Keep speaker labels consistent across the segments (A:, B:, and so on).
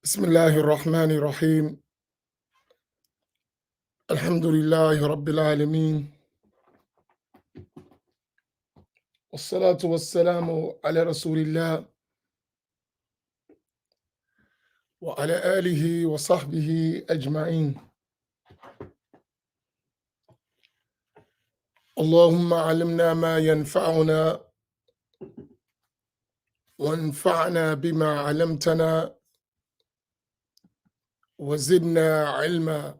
A: بسم الله الرحمن الرحيم. الحمد لله رب العالمين، والصلاة والسلام على رسول الله وعلى آله وصحبه أجمعين. اللهم علمنا ما ينفعنا وانفعنا بما علمتنا وزدنا علما.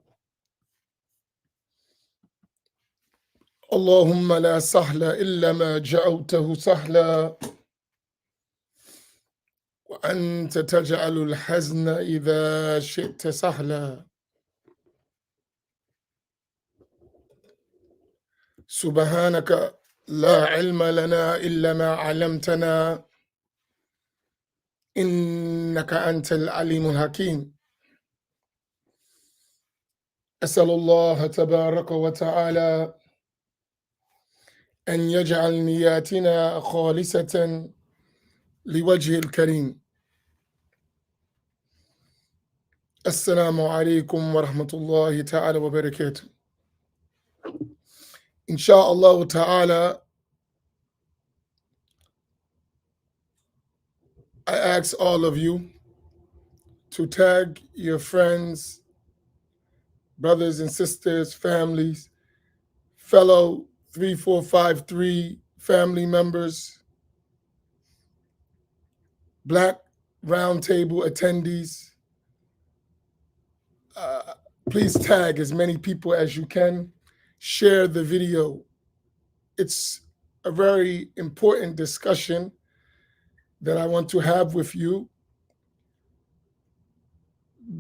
A: اللهم لا سهل إلا ما جعلته سهلا وأنت تجعل الحزن إذا شئت سهلا. سبحانك لا علم لنا إلا ما علمتنا إنك أنت العليم الحكيم. أسأل الله تبارك وتعالى أن يجعل نياتنا خالصة لوجه الكريم. السلام عليكم ورحمة الله تعالى وبركاته. Inshallah ta'ala, I ask all of you to tag your friends, brothers and sisters, families, fellow 3453 family members, Black Roundtable attendees. Please tag as many people as you can. Share the video. It's a very important discussion that I want to have with you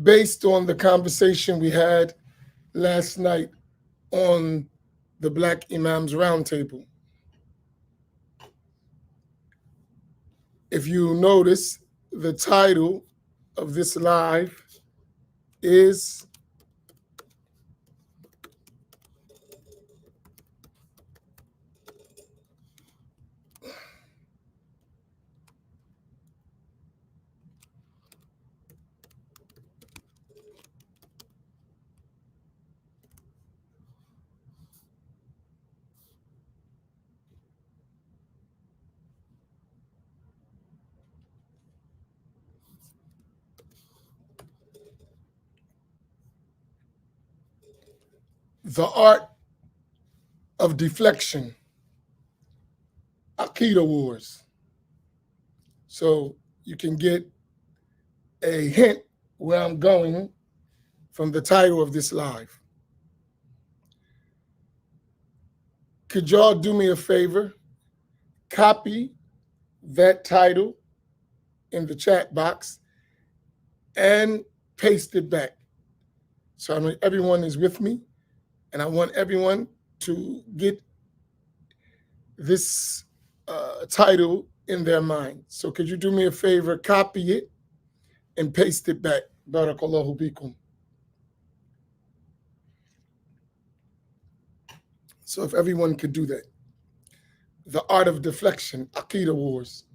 A: based on the conversation we had last night on the Black Imams Roundtable. If you notice, the title of this live is The Art of Deflection, Aqidah Wars. So you can get a hint where I'm going from the title of this live. Could y'all do me a favor? Copy that title in the chat box and paste it back. So I mean, everyone is with me, and I want everyone to get this title in their mind. So could you do me a favor, copy it and paste it back? Barakallahu bikum. So if everyone could do that. The Art of Deflection, Aqidah Wars.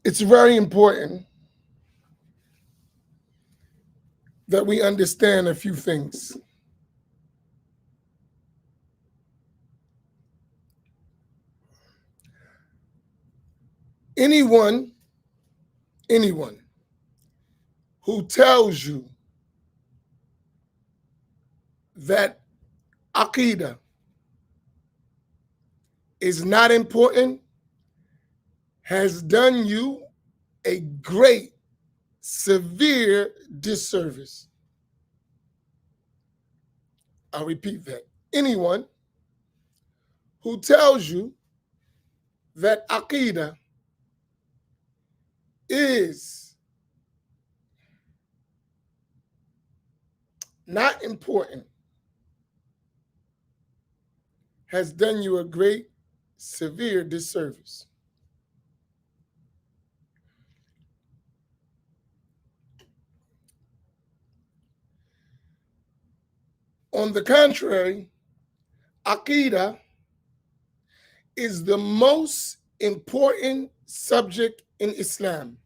A: It's very important that we understand a few things. Anyone who tells you that Aqidah is not important has done you a great, severe disservice. I'll repeat that. Anyone who tells you that Aqidah is not important has done you a great, severe disservice. On the contrary, Aqidah is the most important subject in Islam.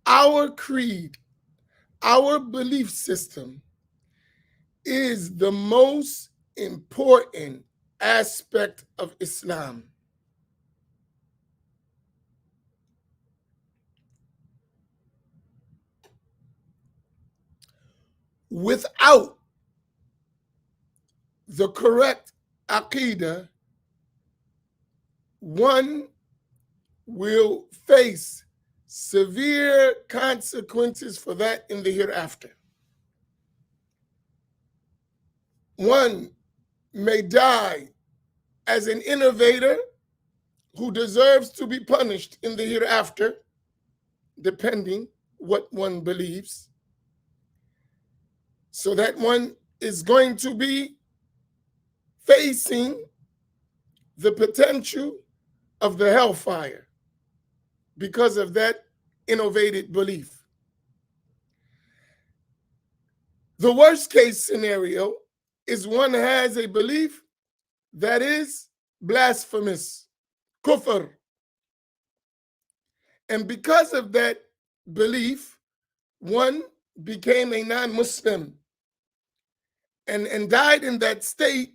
A: Our creed, our belief system is the most important aspect of Islam. Without the correct Aqidah, one will face severe consequences for that in the hereafter. One may die as an innovator who deserves to be punished in the hereafter, depending what one believes. So that one is going to be facing the potential of the hellfire because of that innovated belief. The worst case scenario is one has a belief that is blasphemous, kufr. And because of that belief, one became a non-Muslim and died in that state.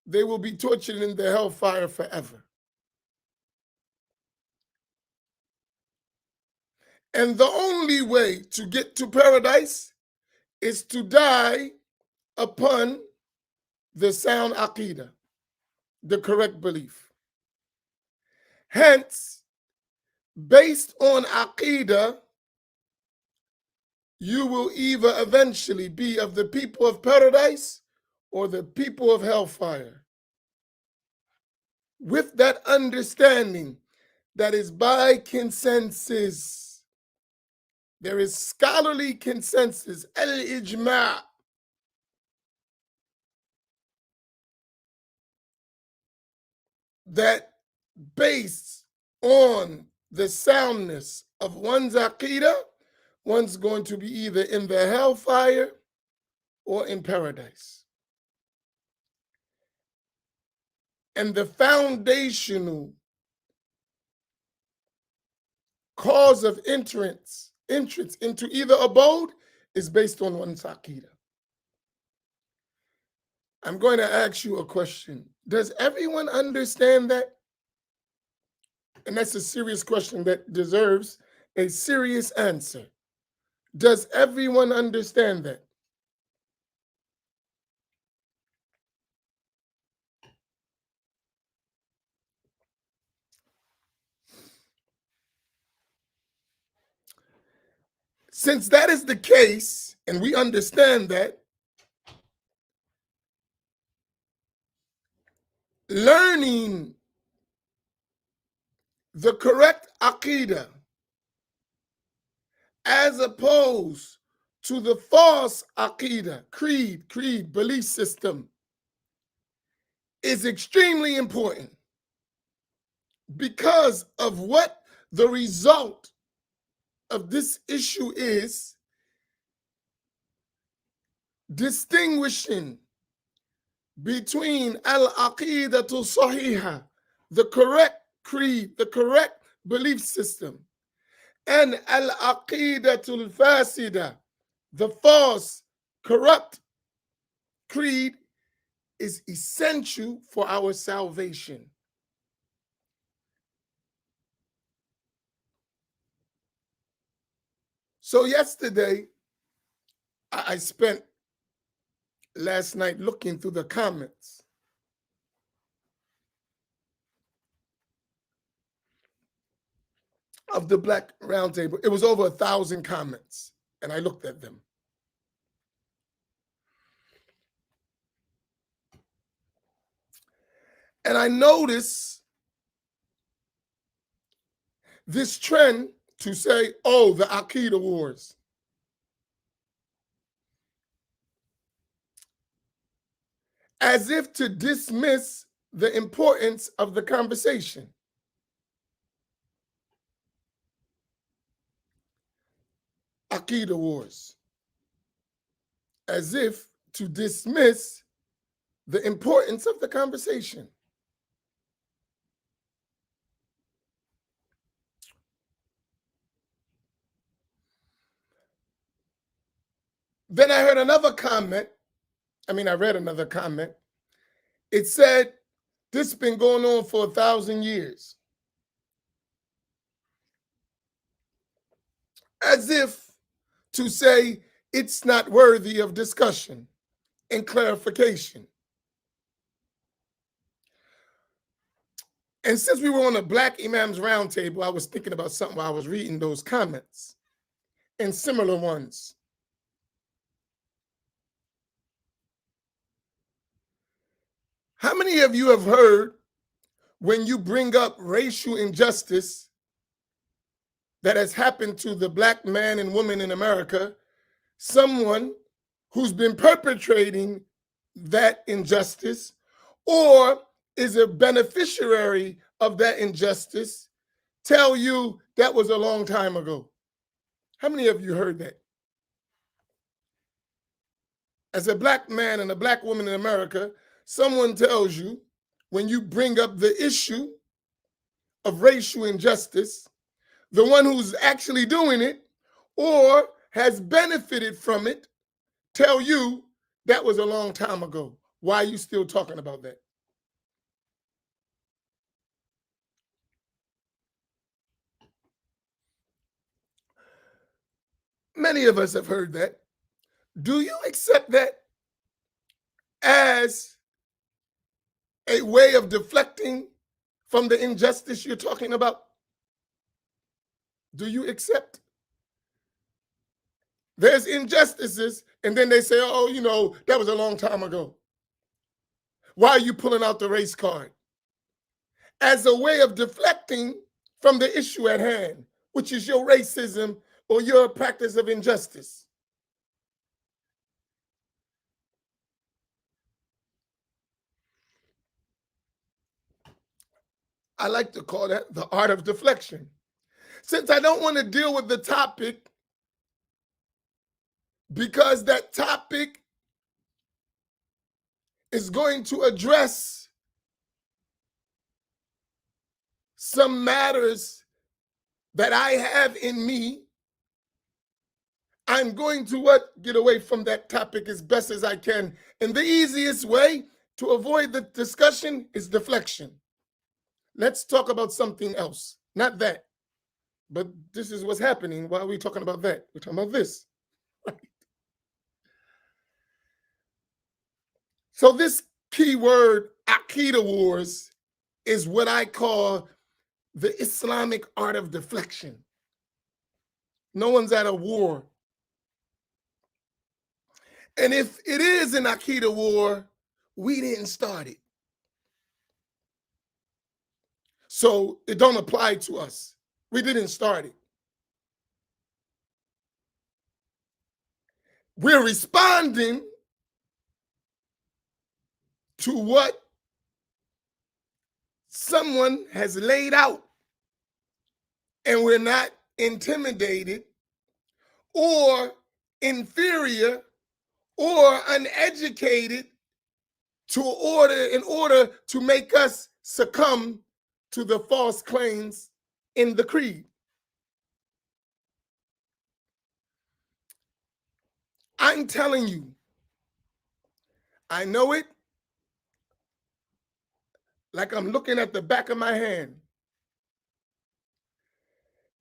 A: They will be tortured in the hellfire forever. And the only way to get to paradise is to die upon the sound Aqidah, the correct belief. Hence, based on Aqidah, you will either eventually be of the people of paradise or the people of hellfire. With that understanding, that is by consensus, there is scholarly consensus, al-ijma', that based on the soundness of one's Aqidah, one's going to be either in the hellfire or in paradise. And the foundational cause of entrance into either abode is based on one's Aqidah. I'm going to ask you a question. Does everyone understand that? And that's a serious question that deserves a serious answer. Does everyone understand that? Since that is the case, and we understand that, learning the correct Aqidah as opposed to the false Aqidah, creed, belief system, is extremely important because of what the result of this issue is, distinguishing between al-aqidatul sahiha, the correct creed, the correct belief system, and al-aqidatul fasida, the false, corrupt creed, is essential for our salvation. So yesterday, I spent last night looking through the comments. Of the Black Roundtable. It was over 1,000 comments, and I looked at them. And I noticed this trend to say, oh, the Aqidah wars. As if to dismiss the importance of the conversation. Aqidah wars. As if to dismiss the importance of the conversation. Then I heard another comment. I read another comment. It said, this has been going on for 1,000 years. As if to say it's not worthy of discussion and clarification. And since we were on a Black Imams Roundtable, I was thinking about something while I was reading those comments and similar ones. How many of you have heard when you bring up racial injustice that has happened to the Black man and woman in America, someone who's been perpetrating that injustice or is a beneficiary of that injustice tell you that was a long time ago? How many of you heard that? As a Black man and a Black woman in America, someone tells you when you bring up the issue of racial injustice, the one who's actually doing it or has benefited from it tell you that was a long time ago. Why are you still talking about that? Many of us have heard that. Do you accept that as a way of deflecting from the injustice you're talking about? Do you accept? There's injustices, and then they say, oh, that was a long time ago. Why are you pulling out the race card? As a way of deflecting from the issue at hand, which is your racism or your practice of injustice. I like to call that the art of deflection. Since I don't want to deal with the topic because that topic is going to address some matters that I have in me, I'm going to get away from that topic as best as I can. And the easiest way to avoid the discussion is deflection. Let's talk about something else. Not that. But this is what's happening. Why are we talking about that? We're talking about this. Right? So this keyword, Aqidah wars, is what I call the Islamic art of deflection. No one's at a war. And if it is an Aqidah war, we didn't start it. So it don't apply to us. We didn't start it. We're responding to what someone has laid out. And we're not intimidated or inferior or uneducated in order to make us succumb to the false claims in the creed. I'm telling you, I know it like I'm looking at the back of my hand.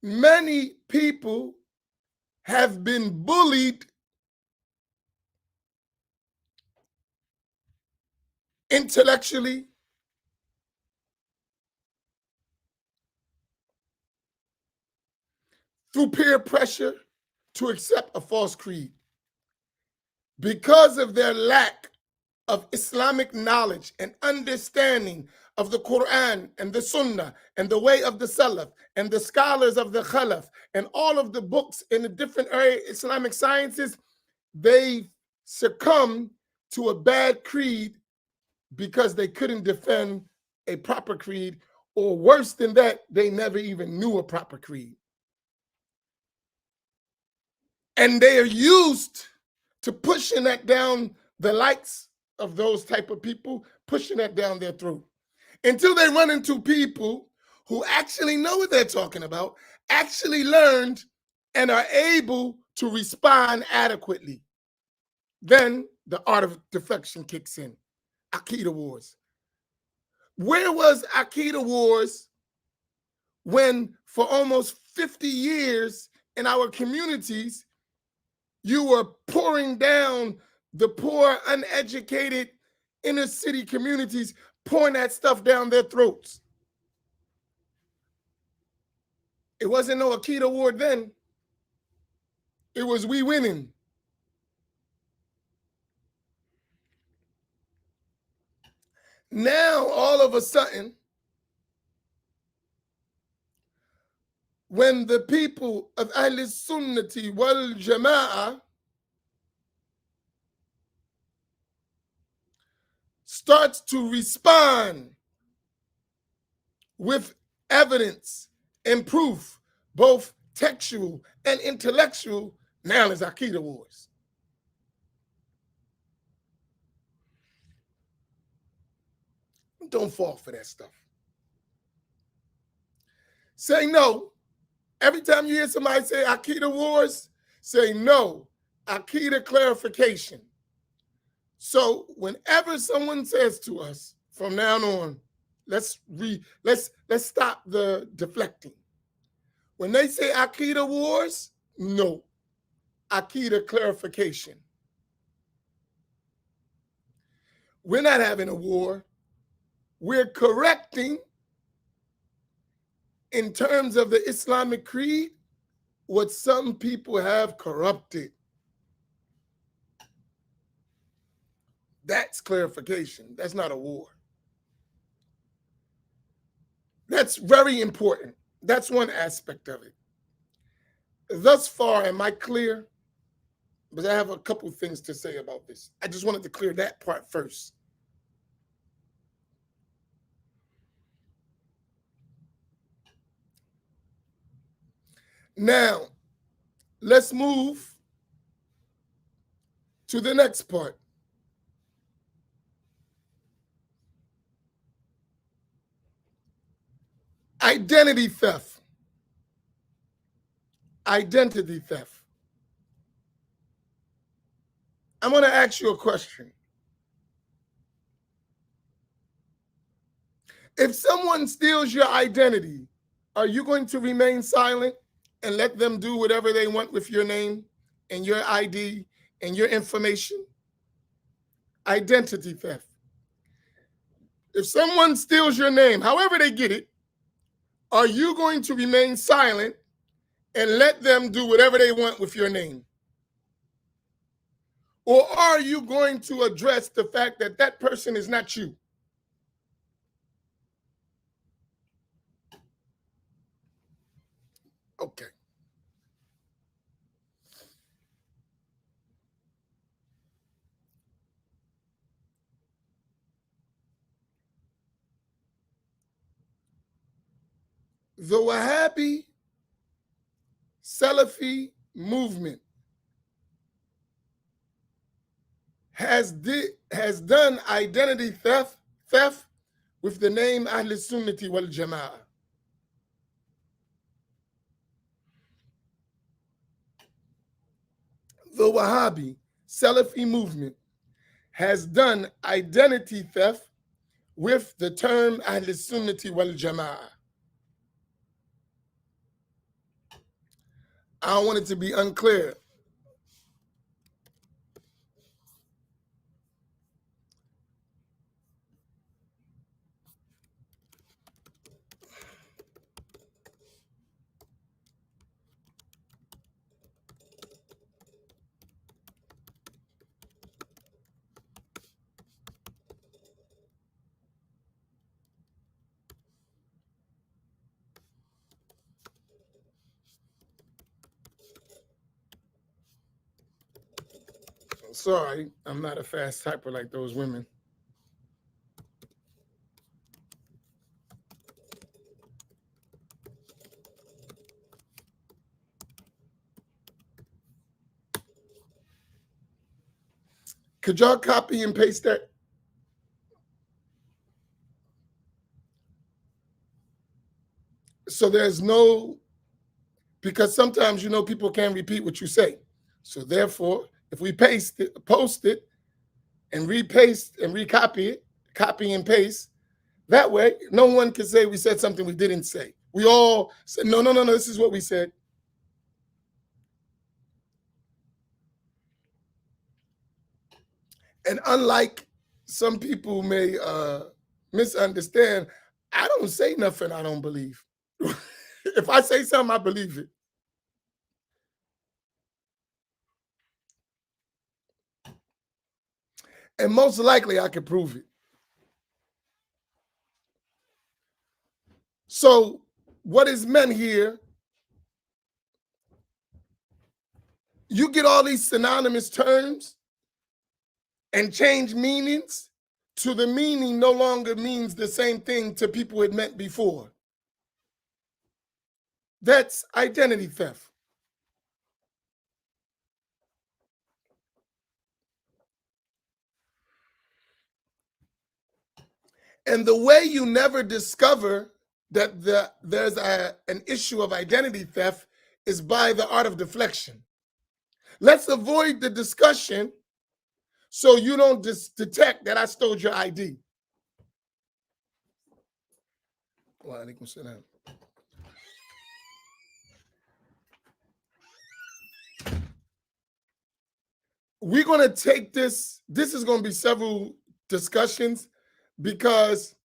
A: Many people have been bullied intellectually, through peer pressure to accept a false creed because of their lack of Islamic knowledge and understanding of the Quran and the Sunnah and the way of the Salaf and the scholars of the Khalaf and all of the books in the different Islamic sciences. They succumb to a bad creed because they couldn't defend a proper creed, or worse than that, they never even knew a proper creed. And they are used to pushing that down the likes of those type of people pushing that down their throat until they run into people who actually know what they're talking about, actually learned, and are able to respond adequately. Then the art of deflection kicks in. Aqidah wars. Where was Aqidah wars when for almost 50 years in our communities, you were pouring down the poor, uneducated inner city communities, pouring that stuff down their throats? It wasn't no Aqidah war then. It was we winning. Now, all of a sudden, when the people of Ahl Sunnati wal Jama'ah starts to respond with evidence and proof, both textual and intellectual, now is Aqidah wars. Don't fall for that stuff. Say no. Every time you hear somebody say Aqidah wars, say no. Aqidah clarification. So whenever someone says to us from now on, let's stop the deflecting. When they say Aqidah wars, no. Aqidah clarification. We're not having a war. We're correcting, in terms of the Islamic creed, what some people have corrupted. That's clarification. That's not a war. That's very important. That's one aspect of it. Thus far, am I clear? But I have a couple things to say about this. I just wanted to clear that part first. Now, let's move to the next part. Identity theft. Identity theft. I'm going to ask you a question. If someone steals your identity, are you going to remain silent and let them do whatever they want with your name and your ID and your information? Identity theft. If someone steals your name, however they get it, are you going to remain silent and let them do whatever they want with your name? Or are you going to address the fact that that person is not you? Okay. The Wahhabi Salafi movement has done identity theft with the name Ahl Sunnati wal Jama'ah. The Wahhabi Salafi movement has done identity theft with the term Ahl Sunnati wal Jama'ah. I don't want it to be unclear. Sorry, I'm not a fast typer like those women. Could y'all copy and paste that? So there's no, because sometimes, you know, people can't repeat what you say. So therefore, if we paste it, post it, and repaste and recopy it, copy and paste, that way, no one can say we said something we didn't say. We all said, no, this is what we said. And unlike some people may misunderstand, I don't say nothing I don't believe. If I say something, I believe it. And most likely I can prove it. So what is meant here, you get all these synonymous terms and change meanings to the meaning no longer means the same thing to people it meant before. That's identity theft. And the way you never discover that there's an issue of identity theft is by the art of deflection. Let's avoid the discussion so you don't detect that I stole your ID. We're going to take this is going to be several discussions, because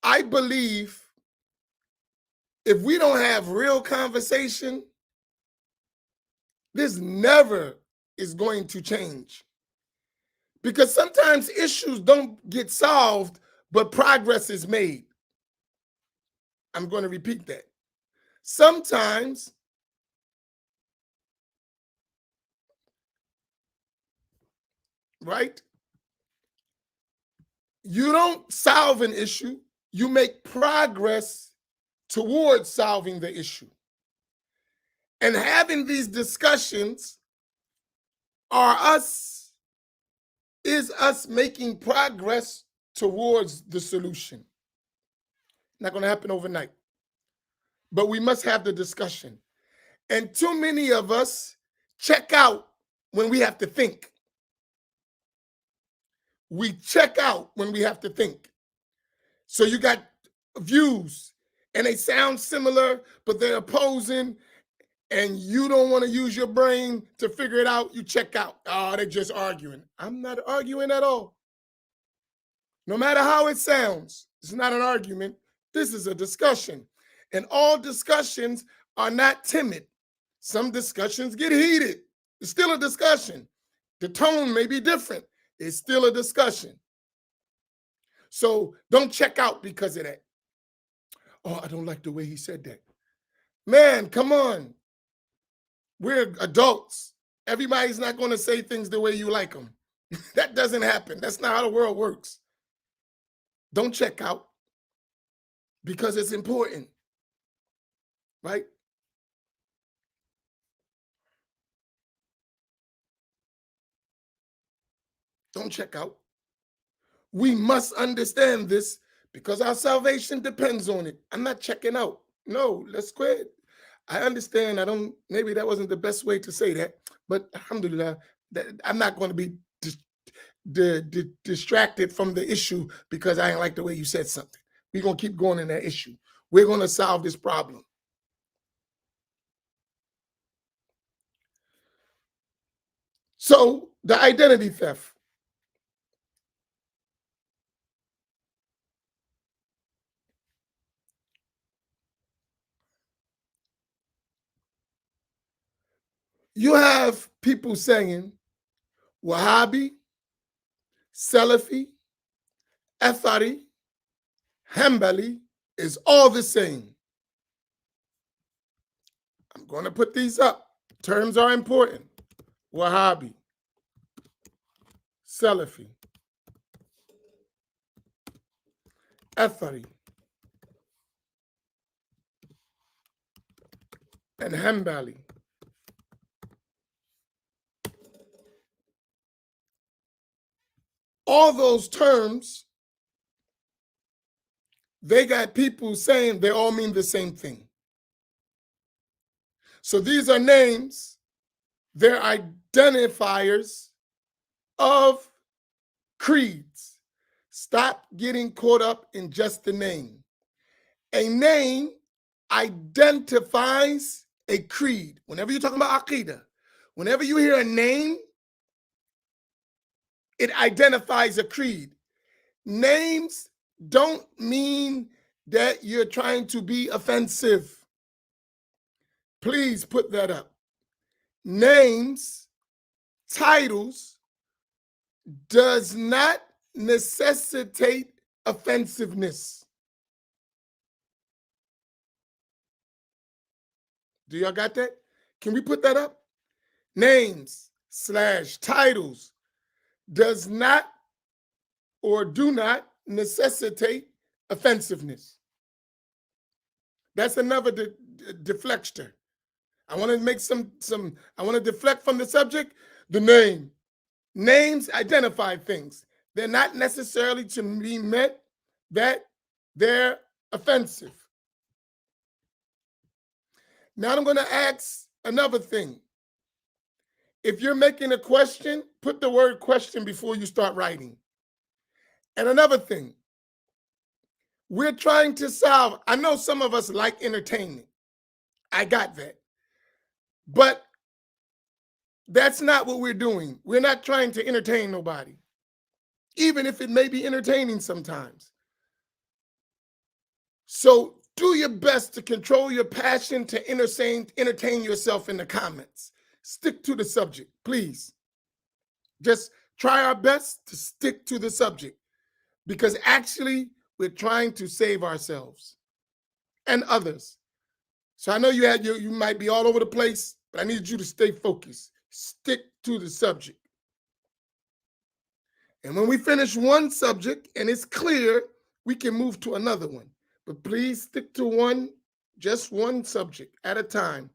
A: I believe if we don't have real conversation, this never is going to change. Because sometimes issues don't get solved, but progress is made. I'm going to repeat that. Sometimes right, you don't solve an issue, you make progress towards solving the issue. And having these discussions is us making progress towards the solution. Not going to happen overnight, but we must have the discussion. And too many of us check out when we have to think. We check out when we have to think. So you got views and they sound similar, but they're opposing, and you don't want to use your brain to figure it out. You check out. Oh, they're just arguing. I'm not arguing at all. No matter how it sounds, it's not an argument. This is a discussion. And all discussions are not timid. Some discussions get heated. It's still a discussion. The tone may be different. It's still a discussion. So don't check out because of that. Oh, I don't like the way he said that. Man, come on. We're adults. Everybody's not going to say things the way you like them. That doesn't happen. That's not how the world works. Don't check out because it's important, right? Don't check out. We must understand this because our salvation depends on it. I'm not checking out. No, let's quit. I understand. Maybe that wasn't the best way to say that, but alhamdulillah, I'm not going to be distracted from the issue because I ain't like the way you said something. We're going to keep going in that issue. We're going to solve this problem. So the identity theft. You have people saying Wahhabi, Salafi, Athari, Hanbali is all the same. I'm going to put these up. Terms are important. Wahhabi, Salafi, Athari, and Hanbali. all those terms, they got people saying they all mean the same thing. So these are names, they're identifiers of creeds. Stop getting caught up in just the name. A name identifies a creed. Whenever you're talking about Aqidah, whenever you hear a name, it identifies a creed. Names don't mean that you're trying to be offensive. Please put that up. Names, titles, does not necessitate offensiveness. Do y'all got that? Can we put that up? Names / titles does not or do not necessitate offensiveness. That's another deflector. I want to make I want to deflect from the subject. The name. Names identify things. They're not necessarily to be meant that they're offensive. Now I'm going to ask another thing. If you're making a question, put the word question before you start writing. And another thing, we're trying to solve, I know some of us like entertainment. I got that. But that's not what we're doing. We're not trying to entertain nobody, even if it may be entertaining sometimes. So do your best to control your passion to entertain yourself in the comments. Stick to the subject, please. Just try our best to stick to the subject, because actually we're trying to save ourselves and others. So I know you might be all over the place, but I need you to stay focused. Stick to the subject. And when we finish one subject and it's clear, we can move to another one. But please stick to just one subject at a time.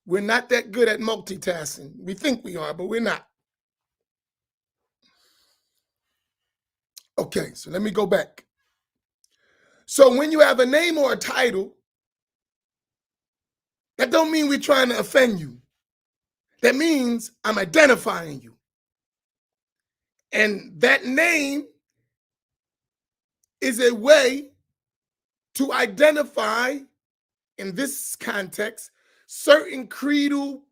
A: We're not that good at multitasking. We think we are, but we're not. Okay, so let me go back. So when you have a name or a title, that don't mean we're trying to offend you. That means I'm identifying you. And that name is a way to identify, in this context, certain creedal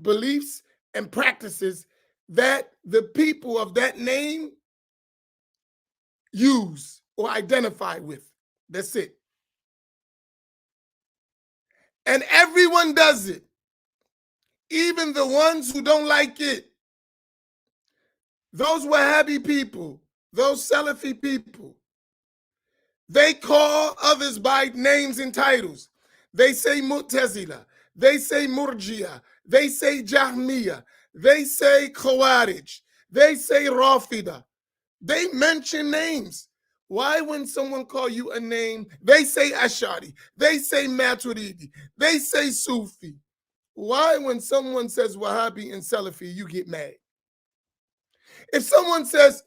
A: beliefs and practices that the people of that name use or identify with. That's it. And everyone does it, even the ones who don't like it. Those Wahhabi people, those Salafi people, they call others by names and titles. They say Mu'tazila, they say Murjia, they say Jahmiya, they say Khawarij, they say Rafida. They mention names. Why, when someone call you a name, they say Ash'ari, they say Maturidi, they say Sufi. Why, when someone says Wahhabi and Salafi, you get mad? If someone says,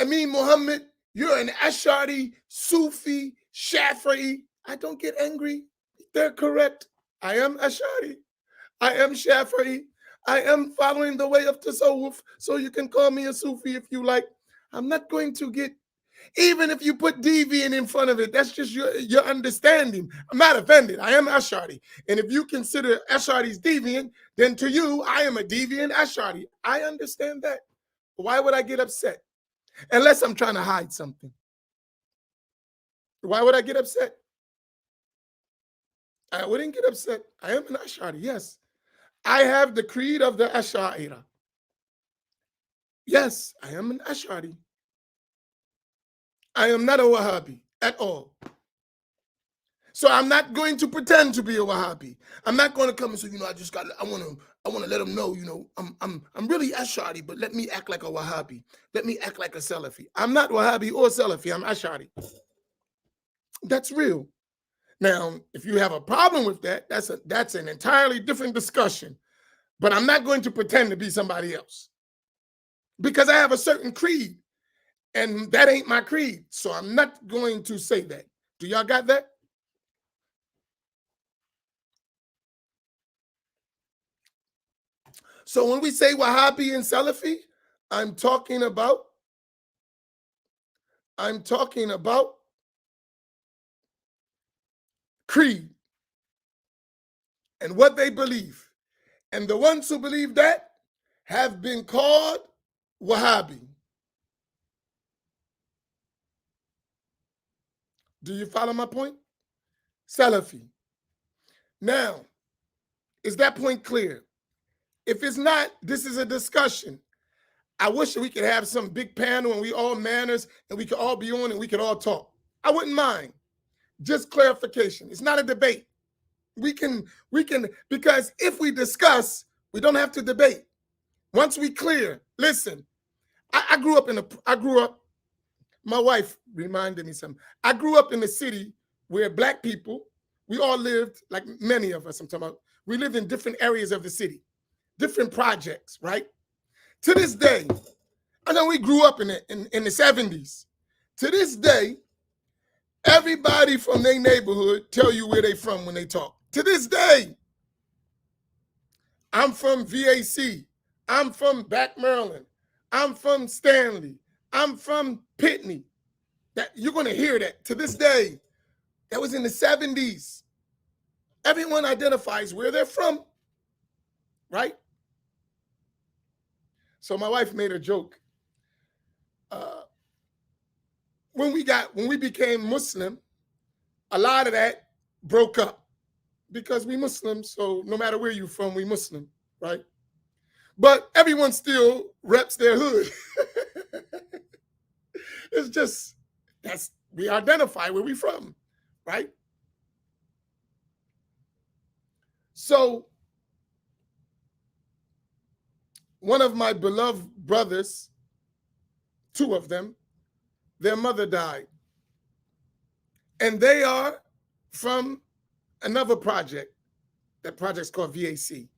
A: Amin Muhammad, you're an Ash'ari, Sufi, Shafi'i, I don't get angry. They're correct. I am Ash'ari. I am Shafi'i. I am following the way of Tasawwuf, so you can call me a Sufi if you like. I'm not going to get, even if you put deviant in front of it, that's just your understanding. I'm not offended. I am Ash'ari. And if you consider Ash'ari's deviant, then to you, I am a deviant Ash'ari. I understand that. Why would I get upset? Unless I'm trying to hide something. Why would I get upset? I wouldn't get upset. I am an Ash'ari, yes. I have the creed of the Ash'ariyah. Yes, I am an Ash'ari. I am not a Wahhabi at all. So I'm not going to pretend to be a Wahhabi. I'm not going to come and say, I want to let them know, I'm really Ash'ari, but let me act like a Wahhabi. Let me act like a Salafi. I'm not Wahhabi or Salafi. I'm Ash'ari. That's real. Now, if you have a problem with that, that's an entirely different discussion. But I'm not going to pretend to be somebody else, because I have a certain creed. And that ain't my creed. So I'm not going to say that. Do y'all got that? So when we say Wahhabi and Salafi, I'm talking about creed and what they believe. And the ones who believe that have been called Wahhabi. Do you follow my point? Salafi. Now, is that point clear? If it's not, this is a discussion. I wish we could have some big panel and we all manners and we could all be on and we could all talk. I wouldn't mind. Just clarification. It's not a debate. We can, because if we discuss, we don't have to debate. Once we clear, listen, I grew up, my wife reminded me something. I grew up in a city where Black people, we all lived, like many of us, I'm talking about, we lived in different areas of the city, different projects, right? To this day, I know we grew up in the 70s. To this day, everybody from their neighborhood tell you where they from when they talk. To this day, I'm from VAC. I'm from Back Maryland. I'm from Stanley. I'm from Pitney. That you're going to hear that to this day. That was in the 70s. Everyone identifies where they're from, right? So my wife made a joke. When we became Muslim, a lot of that broke up because we Muslim. So no matter where you're from, we Muslim, right? But everyone still reps their hood. It's just, we identify where we from, right? So one of my beloved brothers, two of them, their mother died. And they are from another project. That project's called VAC.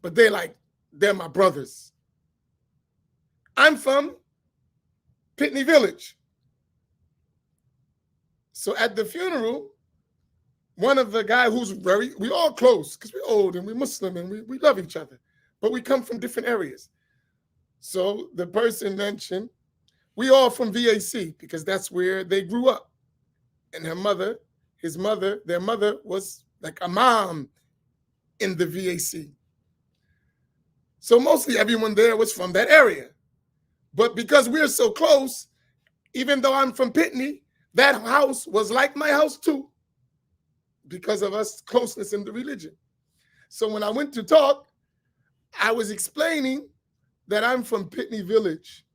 A: But they're my brothers. I'm from Pitney Village. So at the funeral, one of the guy we all close because we're old and we're Muslim and we love each other, but we come from different areas. So the person mentioned, we all from VAC because that's where they grew up. And their mother was like a mom in the VAC. So mostly everyone there was from that area. But because we're so close, even though I'm from Pitney, that house was like my house too, because of us closeness in the religion. So when I went to talk, I was explaining that I'm from Pitney Village.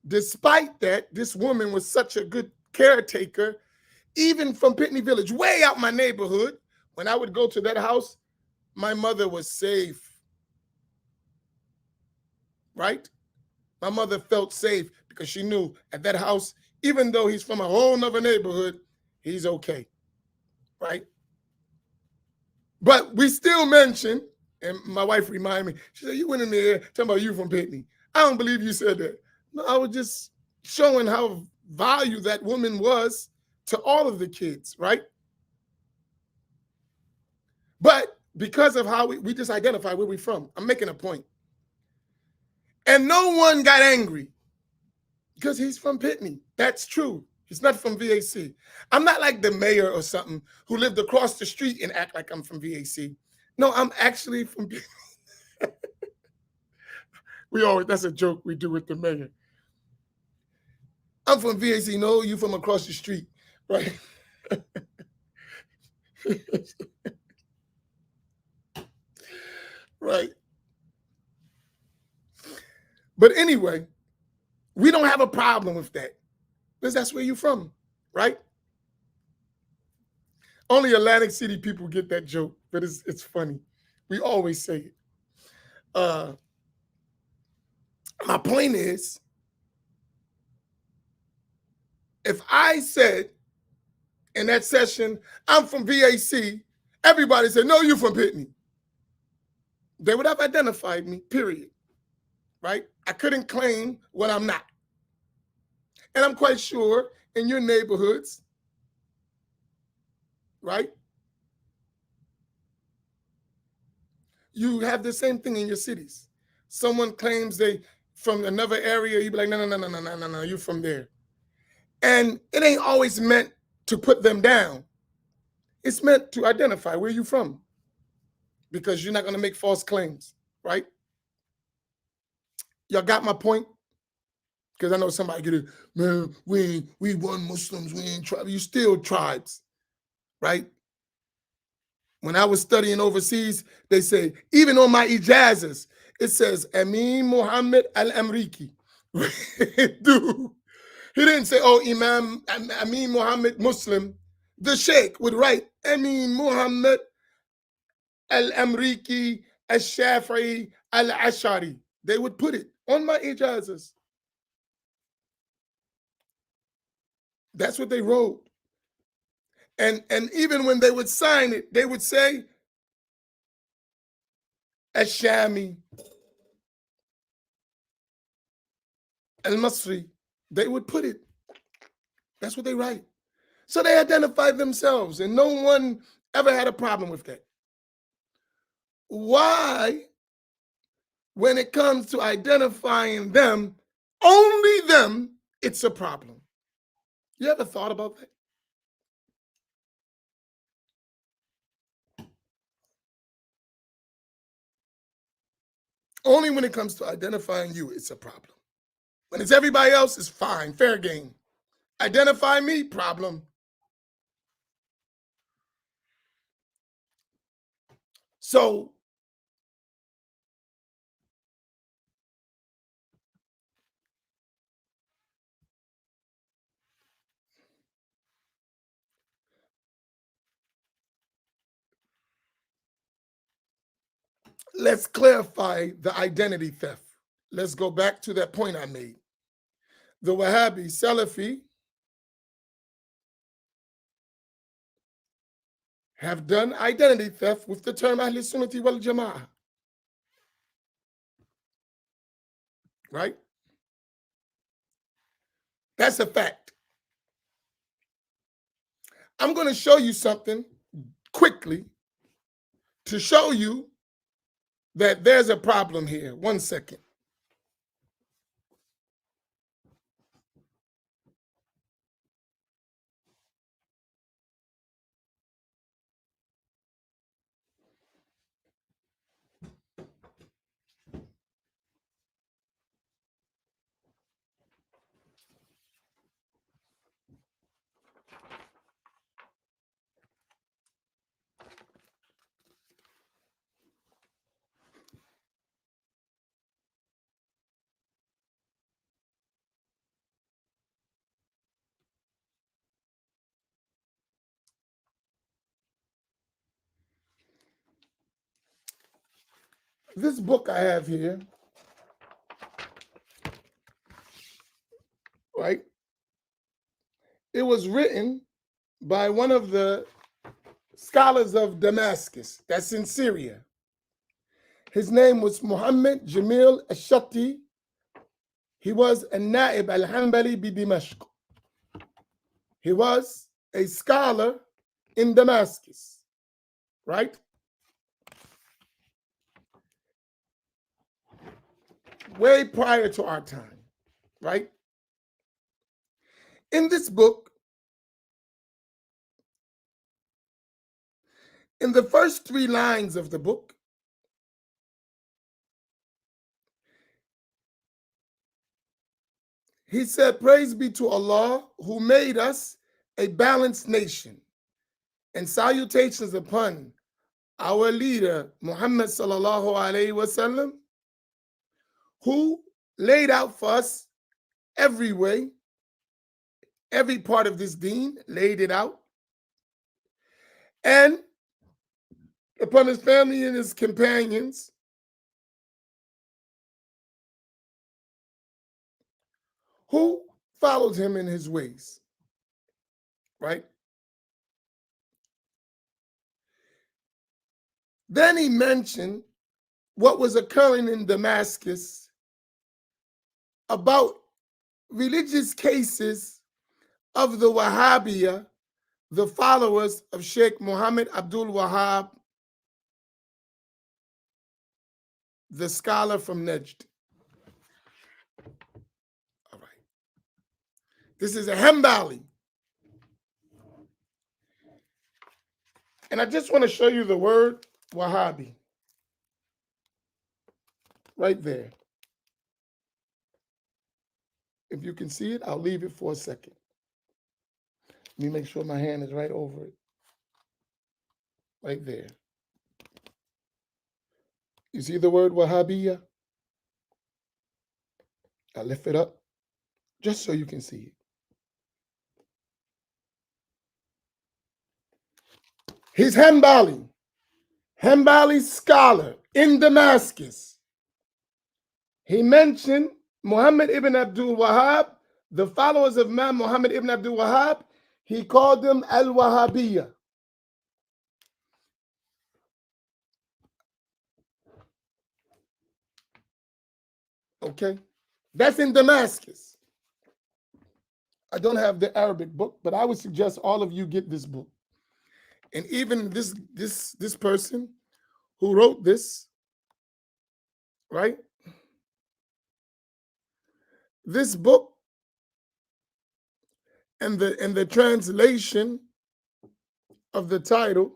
A: Despite that, this woman was such a good caretaker, even from Pitney Village, way out my neighborhood. When I would go to that house, my mother was safe, right? My mother felt safe because she knew at that house, even though he's from a whole nother neighborhood, he's okay, right? But we still mention, and my wife reminded me, she said, you went in there talking about you from Pitney. I don't believe you said that. No, I was just showing how valuable that woman was to all of the kids, right? But because of how we just identify where we're from, I'm making a point. And no one got angry because he's from Pitney. That's true. He's not from VAC. I'm not like the mayor or something who lived across the street and act like I'm from VAC. No, I'm actually from Pitney. That's a joke we do with the mayor. I'm from VAC. No, you from across the street, right? Right. But anyway, we don't have a problem with that because that's where you're from, right? Only Atlantic City people get that joke, but it's funny. We always say it. My point is, if I said in that session, I'm from VAC, everybody said, no, you're from Pitney. They would have identified me, period, right? I couldn't claim what I'm not. And I'm quite sure in your neighborhoods, right? You have the same thing in your cities. Someone claims they from another area, you be like, no, no, no, no, no, no, no, you're from there. And it ain't always meant to put them down. It's meant to identify where you're from, because you're not going to make false claims, right? Y'all got my point? Because I know somebody get it, man, we one Muslims, we ain't tribes. You still tribes, right? When I was studying overseas, they say, even on my ijazas, it says Amin Muhammad al-Amriki. Dude, he didn't say, oh, Imam Amin Muhammad Muslim. The Sheikh would write Amin Muhammad al-Amriki al-Shafi'i al-Ashari. They would put it on my ijazas. That's what they wrote. And even when they would sign it, they would say Ashami, al-Masri. They would put it. That's what they write. So they identify themselves, and no one ever had a problem with that. Why, when it comes to identifying them, only them, it's a problem? You ever thought about that? Only when it comes to identifying you, it's a problem. When it's everybody else, it's fine, fair game. Identify me, problem. So let's clarify the identity theft. Let's go back to that point I made. The Wahhabi Salafi have done identity theft with the term Ahl Sunnati wal Jama'ah. Right? That's a fact. I'm going to show you something quickly to show you that there's a problem here. 1 second. This book I have here, right? It was written by one of the scholars of Damascus, that's in Syria. His name was Muhammad Jamil Ashati. He was a Na'ib al-Hanbali bi Dimashq. He was a scholar in Damascus, right? Way prior to our time, right? In this book, in the first 3 lines of the book, he said, praise be to Allah who made us a balanced nation, and salutations upon our leader, Muhammad sallallahu alaihi wasallam, who laid out for us every way, every part of this deen, laid it out, and upon his family and his companions, who followed him in his ways, right? Then he mentioned what was occurring in Damascus about religious cases of the Wahhabiyya, the followers of Sheikh Muhammad Abdul Wahhab, the scholar from Najd. All right. This is a Hanbali. And I just want to show you the word Wahhabi. Right there. If you can see it, I'll leave it for a second. Let me make sure my hand is right over it. Right there. You see the word Wahhabiyya? I lift it up just so you can see it. He's Hanbali scholar in Damascus. He mentioned Muhammad ibn Abdul Wahhab, the followers of Imam Muhammad ibn Abdul Wahhab. He called them al-Wahhabiyya. Okay? That's in Damascus. I don't have the Arabic book, but I would suggest all of you get this book. And even this person who wrote this, right? This book and the translation of the title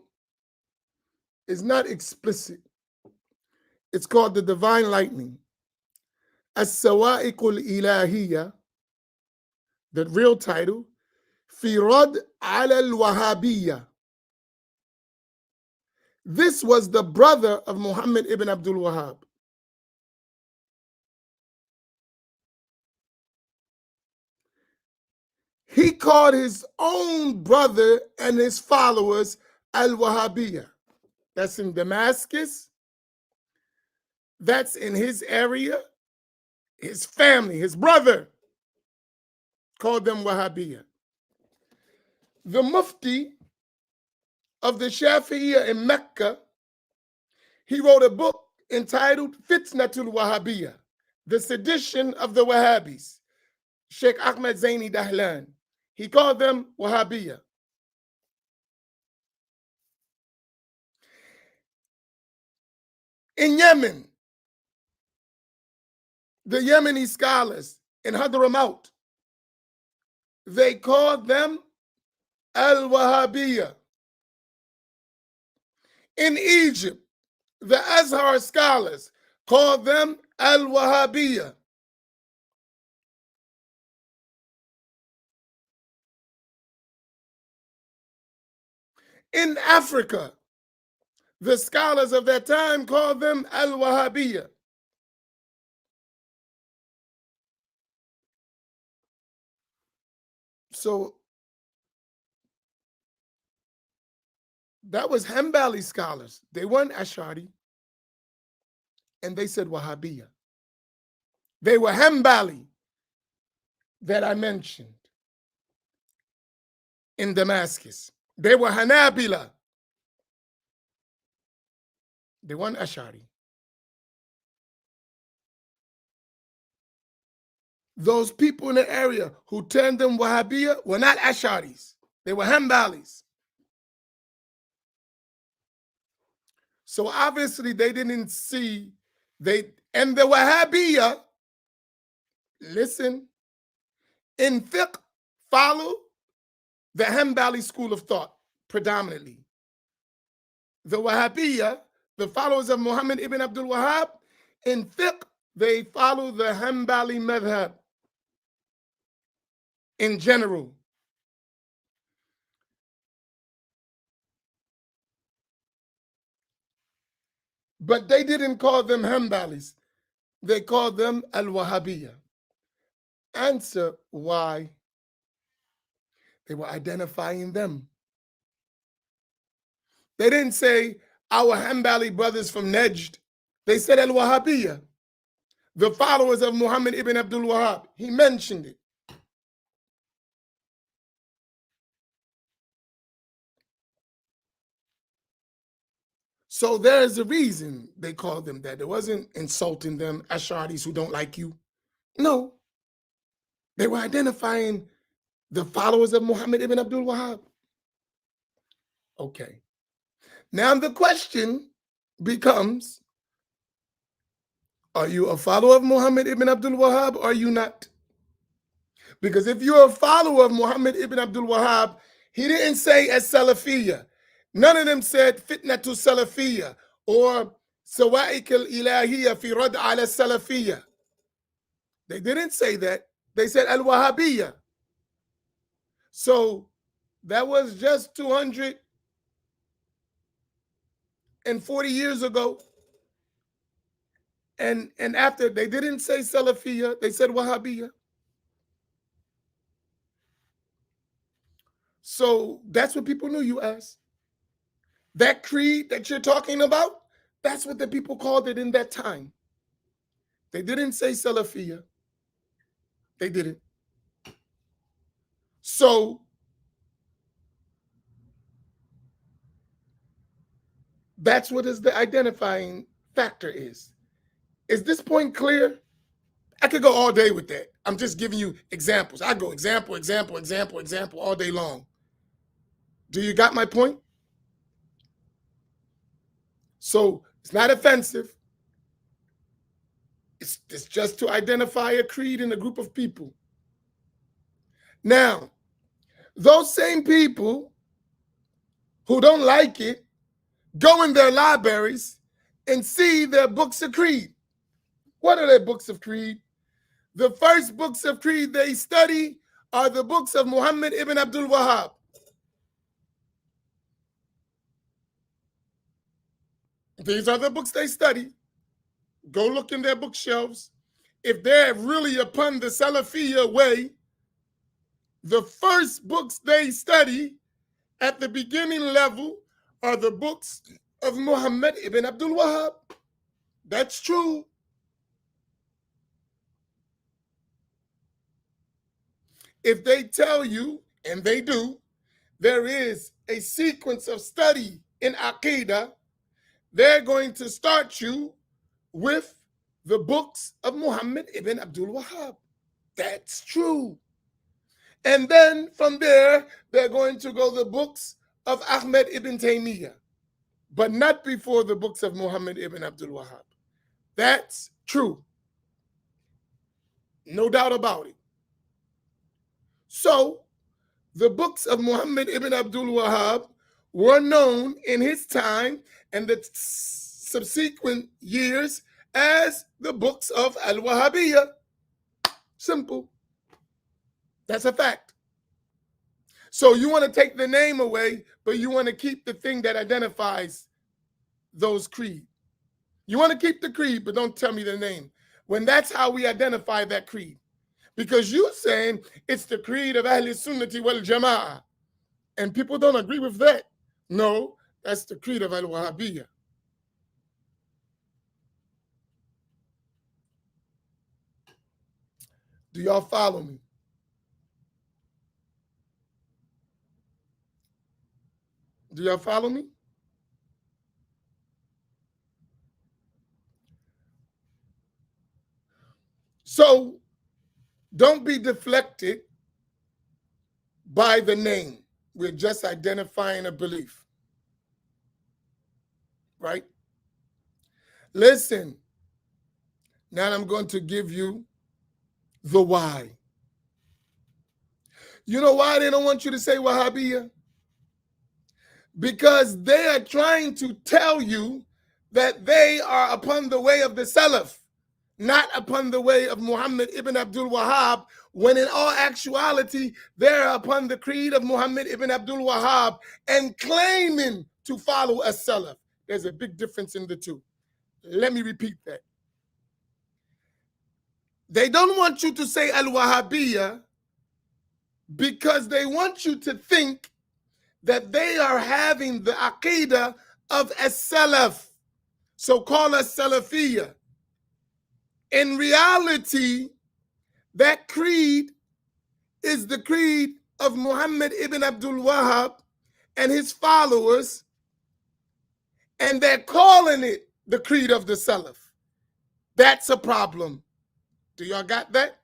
A: is not explicit. It's called The Divine Lightning. As-Sawa'iqul Ilahiyya, the real title, Fi Rad ala al-Wahhabiyya. This was the brother of Muhammad ibn Abdul Wahhab. He called his own brother and his followers al-Wahhabiyya. That's in Damascus. That's in his area. His family, his brother, called them Wahhabiyya. The Mufti of the Shafi'iyya in Mecca, he wrote a book entitled Fitnatul Wahhabiyya, the sedition of the Wahhabis. Sheikh Ahmed Zaini Dahlan, he called them Wahhabiyya. In Yemen, the Yemeni scholars in Hadramaut, they called them Al-Wahhabiyya. In Egypt, the Azhar scholars called them Al-Wahhabiyya. In Africa, the scholars of that time called them Al-Wahhabiyya. So that was Hanbali scholars. They weren't Ash'ari, and they said Wahhabiyya. They were Hanbali that I mentioned in Damascus. They were Hanabila. They weren't Ash'ari. Those people in the area who turned them Wahhabiyya were not Ash'aris. They were Hanbalis. So obviously they didn't see, and the Wahhabiyya, listen, in fiqh, follow the Hanbali school of thought predominantly. The Wahhabiyya, the followers of Muhammad ibn Abdul Wahhab, in fiqh, they follow the Hanbali madhab in general. But they didn't call them Hanbalis. They called them Al-Wahhabiyya. Answer why. They were identifying them. They didn't say our Hanbali brothers from Najd. They said Al-Wahhabiyya, the followers of Muhammad ibn Abdul Wahhab. He mentioned it. So there's a reason they called them that. It wasn't insulting them, Ash'aris who don't like you. No. They were identifying the followers of Muhammad ibn Abdul Wahhab. Okay. Now the question becomes, are you a follower of Muhammad ibn Abdul Wahhab or are you not? Because if you're a follower of Muhammad ibn Abdul Wahhab, he didn't say as Salafiyya. None of them said fitnatu Salafiyya or sawa'ik al-ilahiyya fi rad ala Salafiyya. They didn't say that. They said al-Wahhabiyya. So that was just 240 years ago. And after, they didn't say Salafiyya, they said Wahhabiyya. So that's what people knew you as. That creed that you're talking about, that's what the people called it in that time. They didn't say Salafiyya. They didn't. So that's what is the identifying factor is. Is this point clear? I could go all day with that. I'm just giving you examples. I go example, example, example, example all day long. Do you got my point? So it's not offensive. It's just to identify a creed in a group of people. Now, those same people who don't like it go in their libraries and see their books of creed. What are their books of creed? The first books of creed they study are the books of Muhammad ibn Abdul Wahhab. These are the books they study. Go look in their bookshelves. If they're really upon the Salafiyya way, the first books they study at the beginning level are the books of Muhammad ibn Abdul Wahhab. That's true. If they tell you, and they do, there is a sequence of study in Aqidah, they're going to start you with the books of Muhammad ibn Abdul Wahhab. That's true. And then from there, they're going to go the books of Ahmed ibn Taymiyyah, but not before the books of Muhammad ibn Abdul Wahhab. That's true. No doubt about it. So the books of Muhammad ibn Abdul Wahhab were known in his time and the subsequent years as the books of Al-Wahhabiyya. Simple. That's a fact. So you want to take the name away, but you want to keep the thing that identifies those creed. You want to keep the creed, but don't tell me the name. When that's how we identify that creed. Because you're saying it's the creed of Ahl Sunnati wal Jama'ah. And people don't agree with that. No, that's the creed of Al-Wahhabiyya. Do y'all follow me? Do y'all follow me? So don't be deflected by the name. We're just identifying a belief. Right? Listen, now I'm going to give you the why. You know why they don't want you to say Wahhabiyya? Because they are trying to tell you that they are upon the way of the Salaf, not upon the way of Muhammad ibn Abdul Wahhab, when in all actuality, they're upon the creed of Muhammad ibn Abdul Wahhab and claiming to follow a Salaf. There's a big difference in the two. Let me repeat that. They don't want you to say Al-Wahhabiyya because they want you to think that they are having the Aqidah of as-Salaf. So call us Salafiyya. In reality, that creed is the creed of Muhammad ibn Abdul Wahhab and his followers, and they're calling it the creed of the Salaf. That's a problem. Do y'all got that?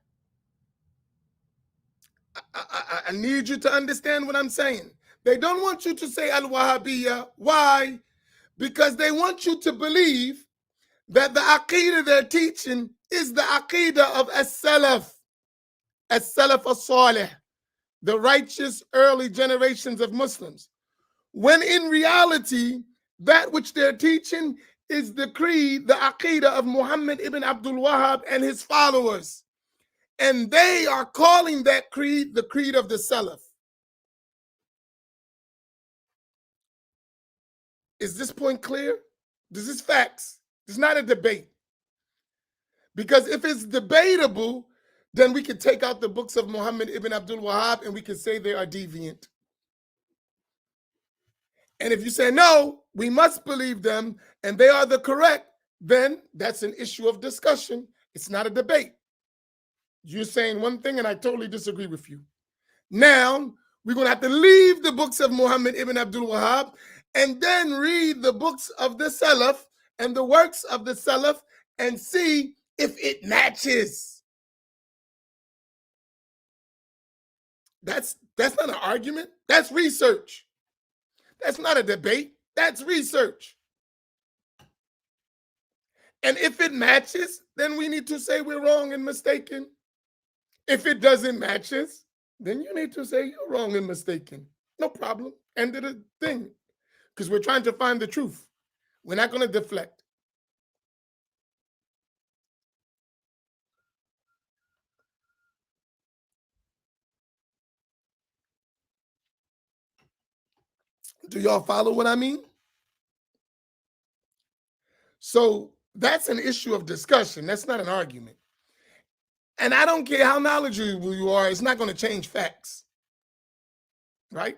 A: I need you to understand what I'm saying. They don't want you to say al-Wahhabiyya. Why? Because they want you to believe that the Aqidah they're teaching is the Aqidah of as-Salaf as-Salih, the righteous early generations of Muslims. When in reality, that which they're teaching is the creed, the Aqidah of Muhammad ibn Abdul Wahhab and his followers. And they are calling that creed the creed of the Salaf. Is this point clear? This is facts. It's not a debate. Because if it's debatable, then we could take out the books of Muhammad ibn Abdul Wahhab and we could say they are deviant. And if you say, no, we must believe them and they are the correct, then that's an issue of discussion. It's not a debate. You're saying one thing and I totally disagree with you. Now, we're going to have to leave the books of Muhammad ibn Abdul Wahhab and then read the books of the Salaf and the works of the Salaf and see if it matches. That's not an argument. That's research. That's not a debate. That's research. And if it matches, then we need to say we're wrong and mistaken. If it doesn't match us, then you need to say you're wrong and mistaken. No problem. End of the thing. Because we're trying to find the truth. We're not going to deflect. Do y'all follow what I mean? So that's an issue of discussion. That's not an argument. And I don't care how knowledgeable you are, it's not going to change facts. Right?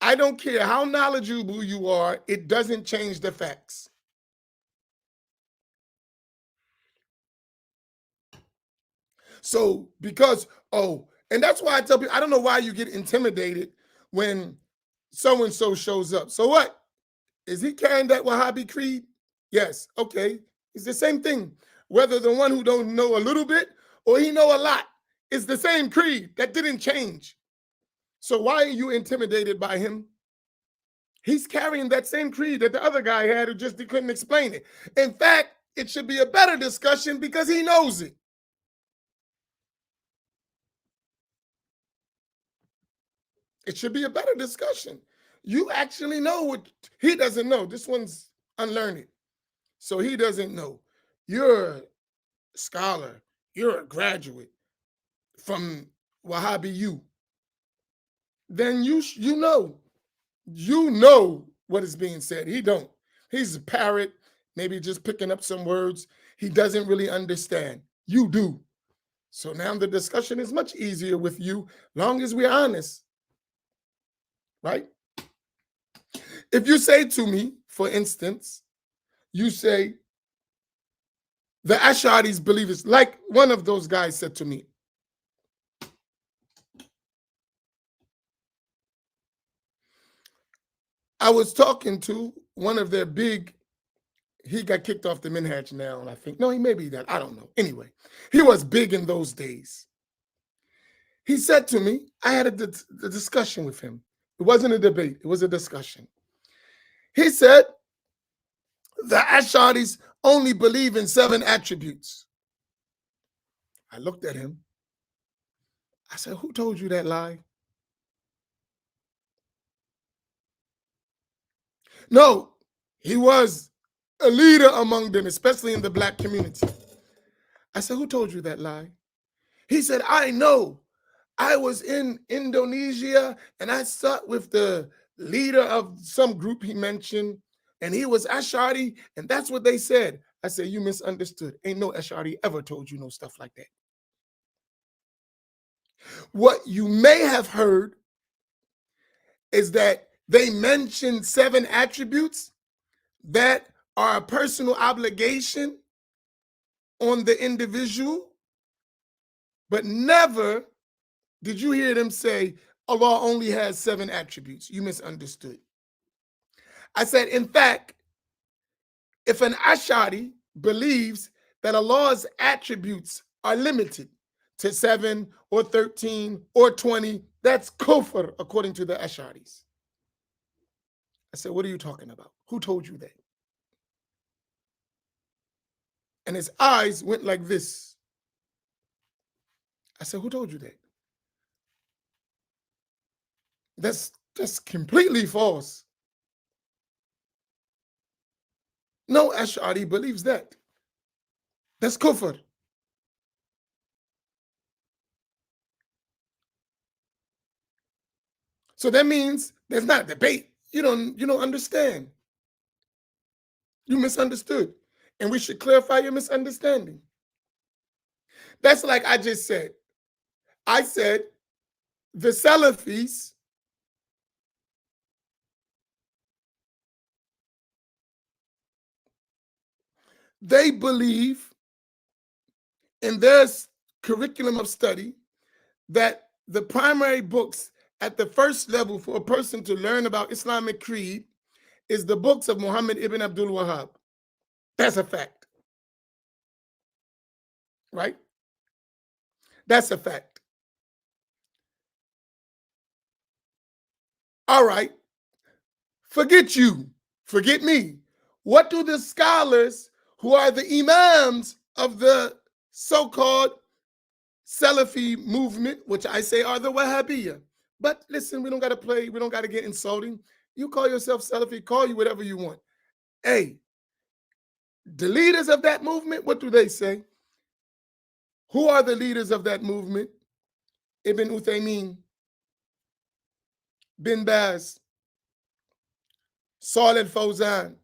A: I don't care how knowledgeable you are, it doesn't change the facts. So because, and that's why I tell people, I don't know why you get intimidated when so-and-so shows up. So what? Is he carrying that Wahhabi creed? Yes. Okay. It's the same thing. Whether the one who don't know a little bit or he know a lot, it's the same creed. That didn't change. So why are you intimidated by him? He's carrying that same creed that the other guy had who just couldn't explain it. In fact, it should be a better discussion because he knows it. It should be a better discussion. You actually know what he doesn't know. This one's unlearned. So he doesn't know. You're a scholar. You're a graduate from Wahhabi U. Then you know what is being said. He don't. He's a parrot, maybe just picking up some words. He doesn't really understand. You do. So now the discussion is much easier with you, long as we're honest. Right? If you say to me, for instance, you say, the Ash'aris believers, like one of those guys said to me, I was talking to one of their big, he got kicked off the Minhaj now, and I think, no, he may be that, I don't know. Anyway, he was big in those days. He said to me, I had a discussion with him. It wasn't a debate, it was a discussion. He said, the Ash'aris only believe in 7 attributes. I looked at him. I said, who told you that lie? No, he was a leader among them, especially in the Black community. I said, who told you that lie? He said, I know. I was in Indonesia and I sat with the leader of some group he mentioned, and he was Ash'ari, and that's what they said. I said, you misunderstood. Ain't no Ash'ari ever told you no stuff like that. What you may have heard is that they mentioned 7 attributes that are a personal obligation on the individual, but never did you hear them say Allah only has 7 attributes. You misunderstood. I said, in fact, if an Ash'ari believes that Allah's attributes are limited to 7 or 13 or 20, that's kufr according to the Ash'aris. I said, what are you talking about? Who told you that? And his eyes went like this. I said, who told you that? That's completely false. No Ash'ari believes that. That's kufr. So that means there's not a debate. You don't understand. You misunderstood. And we should clarify your misunderstanding. That's like I just said. I said the Salafis they believe in their curriculum of study that the primary books at the first level for a person to learn about Islamic creed is the books of Muhammad ibn Abdul Wahhab. That's a fact. Right? That's a fact. All right. Forget you. Forget me. What do the scholars who are the imams of the so-called Salafi movement, which I say are the Wahhabiyya? But listen, we don't got to play. We don't got to get insulting. You call yourself Salafi, call you whatever you want. Hey, the leaders of that movement, what do they say? Who are the leaders of that movement? Ibn Uthaymeen, Bin Baz, Salih Fawzan,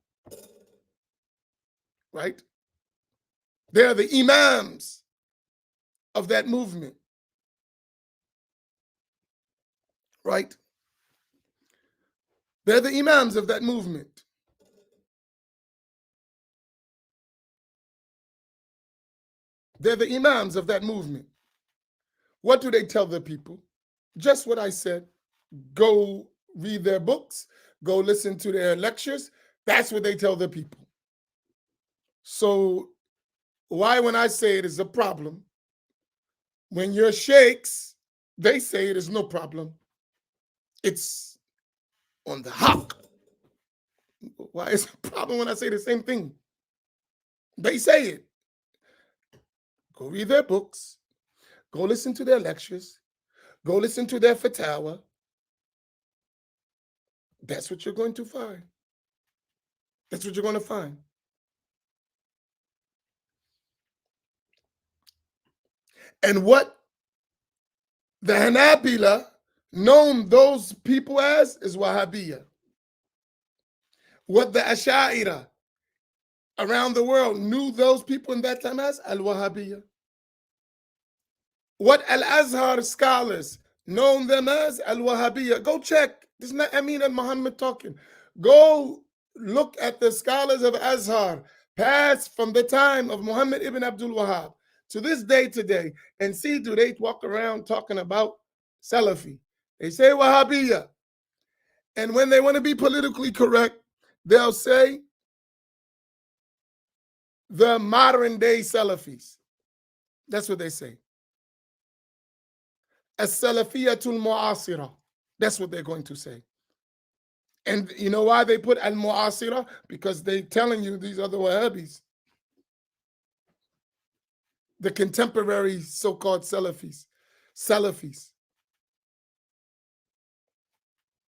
A: right? They're the imams of that movement, right? They're the imams of that movement. They're the imams of that movement. What do they tell the people? Just what I said. Go read their books, go listen to their lectures. That's what they tell the people. So why, when I say it is a problem, when your sheikhs, they say it is no problem, it's on the haq. Why is it a problem when I say the same thing? They say it. Go read their books, go listen to their lectures, go listen to their fatwa. That's what you're going to find. That's what you're going to find. And what the Hanabila known those people as is Wahhabiyya. What the Ash'ira around the world knew those people in that time as Al-Wahhabiyya. What Al-Azhar scholars known them as Al-Wahhabiyya. Go check. This is not Amin al-Muhammad talking. Go look at the scholars of Azhar past from the time of Muhammad ibn Abdul Wahhab to this day today and see, do they walk around talking about Salafi? They say Wahhabiyya. And when they want to be politically correct, they'll say the modern day Salafis. That's what they say. As-Salafiyatul Mu'asira. That's what they're going to say. And you know why they put al-Mu'asira? Because they're telling you these are the Wahhabis. The contemporary so-called Salafis.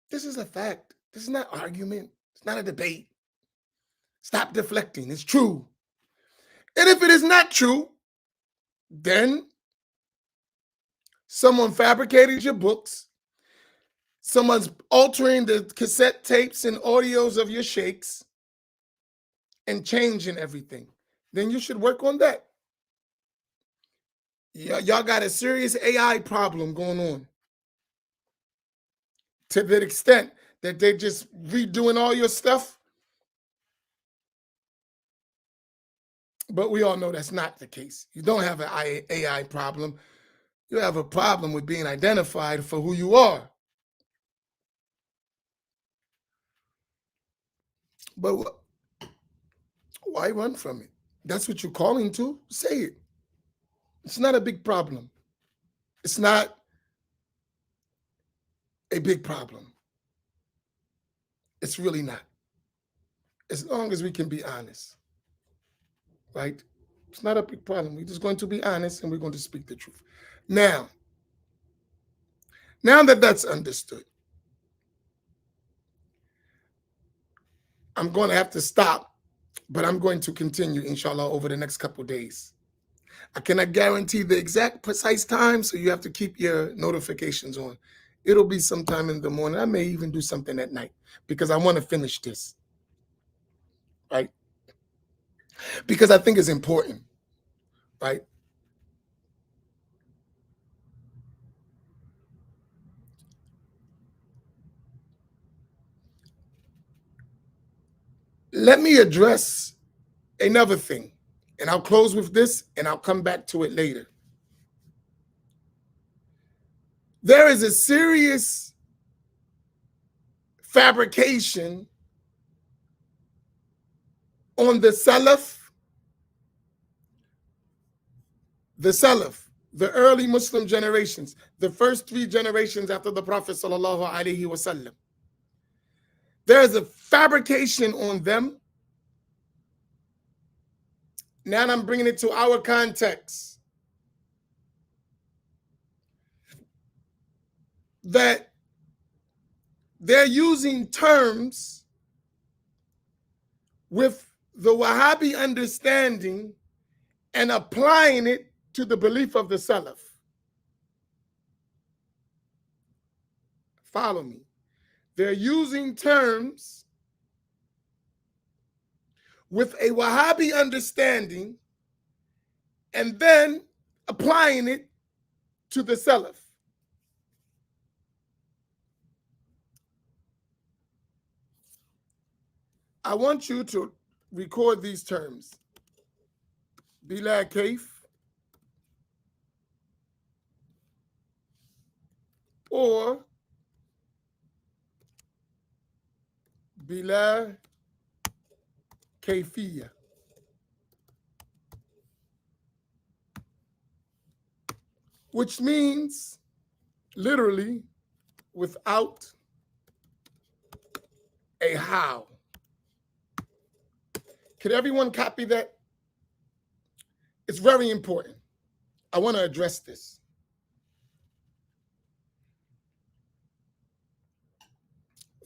A: This is a fact. This is not argument. It's not a debate. Stop deflecting. It's true. And if it is not true, then someone fabricated your books. Someone's altering the cassette tapes and audios of your sheikhs and changing everything. Then you should work on that. Y'all got a serious AI problem going on to the extent that they're just redoing all your stuff. But we all know that's not the case. You don't have an AI problem. You have a problem with being identified for who you are. But why run from it? That's what you're calling to. Say it. It's not a big problem. It's not a big problem. It's really not. As long as we can be honest, right? It's not a big problem. We're just going to be honest and we're going to speak the truth. Now that that's understood, I'm going to have to stop, but I'm going to continue, inshallah, over the next couple of days. I cannot guarantee the exact precise time, so you have to keep your notifications on. It'll be sometime in the morning. I may even do something at night because I want to finish this, right? Because I think it's important, right? Let me address another thing, and I'll close with this, and I'll come back to it later. There is a serious fabrication on the Salaf, the early Muslim generations, the first 3 generations after the Prophet sallallahu alaihi wasallam. There is a fabrication on them. Now I'm bringing it to our context. That they're using terms with the Wahhabi understanding and applying it to the belief of the Salaf. Follow me. They're using terms with a Wahhabi understanding and then applying it to the Salaf. I want you to record these terms. Bila Kaif or Bila Kayfiyya. Which means literally without a how. Could everyone copy that? It's very important. I want to address this.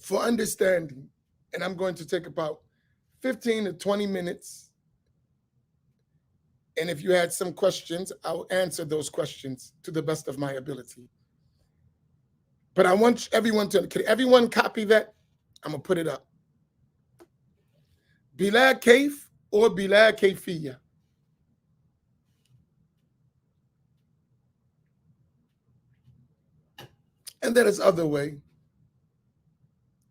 A: For understanding, and I'm going to take about 15 to 20 minutes. And if you had some questions, I'll answer those questions to the best of my ability. But I want everyone to, could everyone copy that? I'm going to put it up. Bila Kaif or Bila Kayfiyya. And there is other way.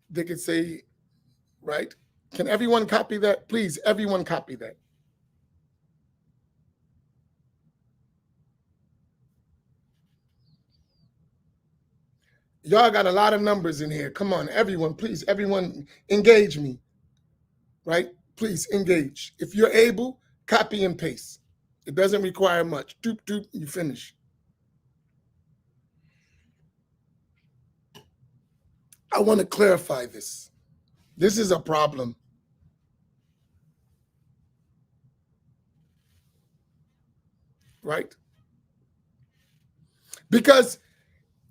A: They could say, right? Can everyone copy that? Please, everyone copy that. Y'all got a lot of numbers in here. Come on, everyone, please, everyone, engage me, right? Please engage. If you're able, copy and paste. It doesn't require much. Doop, doop, you finish. I want to clarify this. This is a problem. Right? Because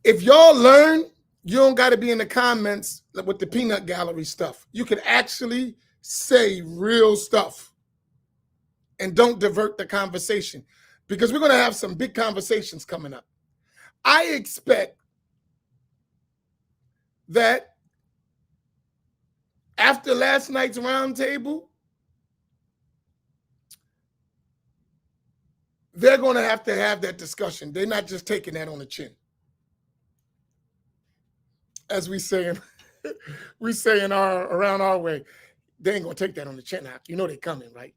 A: if y'all learn, you don't got to be in the comments with the peanut gallery stuff. You can actually say real stuff and don't divert the conversation, because we're going to have some big conversations coming up. I expect that after last night's roundtable, they're going to have that discussion. They're not just taking that on the chin. As we saying around our way, they ain't gonna take that on the chin. You know they're coming, right?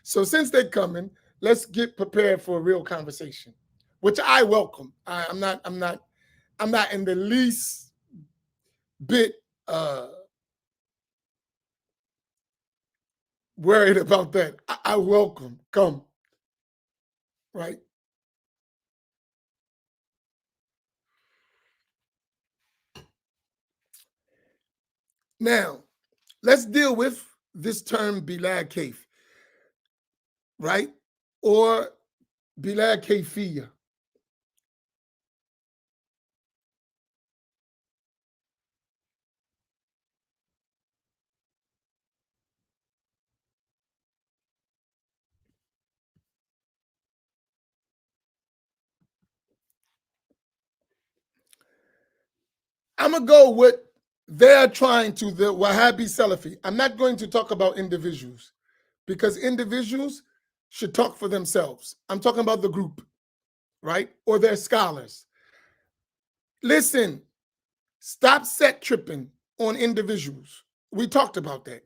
A: So since they're coming, let's get prepared for a real conversation, which I welcome. I'm not in the least bit worried about that. I welcome. Come. Right? Now, let's deal with this term bilad kayf, right? Or bilad kayfiyya. I'm going to go with they're trying to, the Wahhabi Salafi. I'm not going to talk about individuals because individuals should talk for themselves. I'm talking about the group, right? Or their scholars. Listen, stop set tripping on individuals. We talked about that.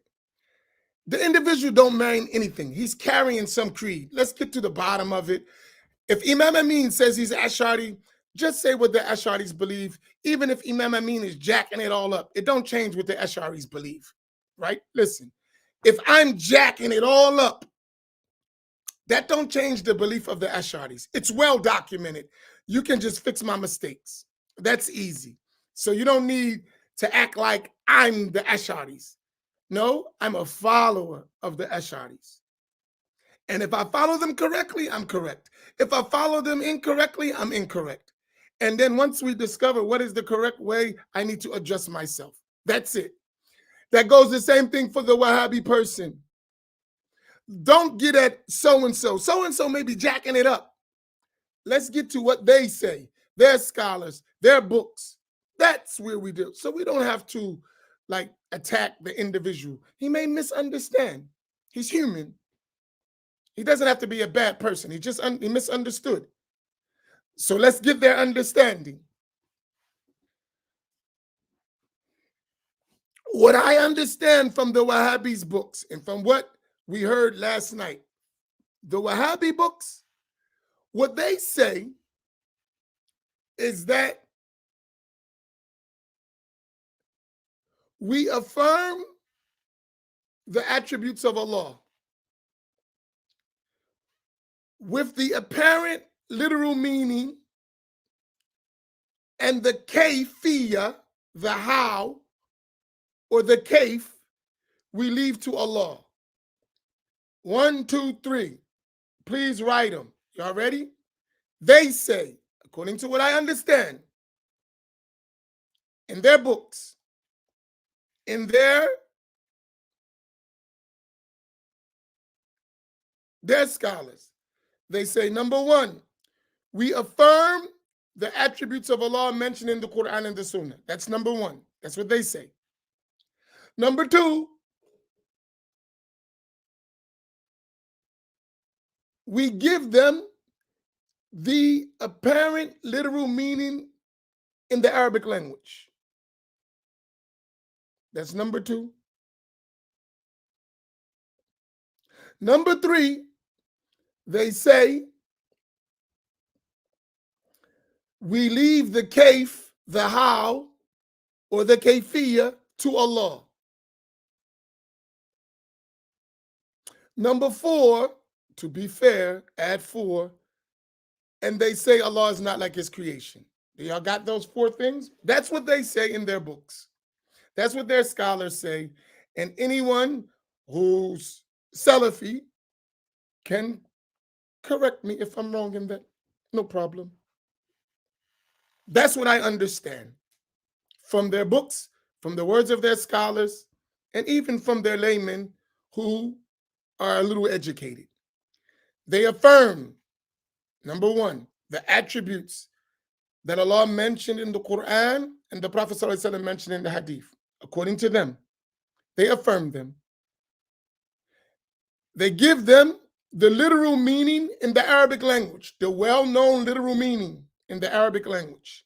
A: The individual don't mean anything. He's carrying some creed. Let's get to the bottom of it. If Imam Amin says he's Ash'ari, just say what the Ash'aris believe. Even if Imam Amin is jacking it all up, it don't change what the Ash'aris believe, right? Listen, if I'm jacking it all up, that don't change the belief of the Ash'aris. It's well documented. You can just fix my mistakes. That's easy. So you don't need to act like I'm the Ash'aris. No, I'm a follower of the Ash'aris. And if I follow them correctly, I'm correct. If I follow them incorrectly, I'm incorrect. And then once we discover what is the correct way, I need to adjust myself. That's it. That goes the same thing for the Wahhabi person. Don't get at so-and-so. So-and-so may be jacking it up. Let's get to what they say, their scholars, their books. That's where we do. So we don't have to like attack the individual. He may misunderstand. He's human. He doesn't have to be a bad person. He misunderstood. So let's get their understanding. What I understand from the Wahhabi's books and from what we heard last night, the Wahhabi books, what they say is that we affirm the attributes of Allah with the apparent literal meaning and the kayfiyya, the how, or the kayf, we leave to Allah. 1, 2, 3. Please write them. Y'all ready? They say, according to what I understand, in their books, in their scholars, they say, number one, we affirm the attributes of Allah mentioned in the Quran and the Sunnah. That's number one. That's what they say. Number two, we give them the apparent literal meaning in the Arabic language. That's number two. Number three, they say we leave the kayf, the how, or the kayfiyya to Allah. Number four, to be fair, add four, and they say Allah is not like his creation. Y'all got those four things? That's what they say in their books. That's what their scholars say. And anyone who's Salafi can correct me if I'm wrong in that. No problem. That's what I understand from their books, from the words of their scholars, and even from their laymen who are a little educated. They affirm, number one, the attributes that Allah mentioned in the Quran and the Prophet ﷺ mentioned in the Hadith. According to them, they affirm them. They give them the literal meaning in the Arabic language, the well-known literal meaning in the Arabic language.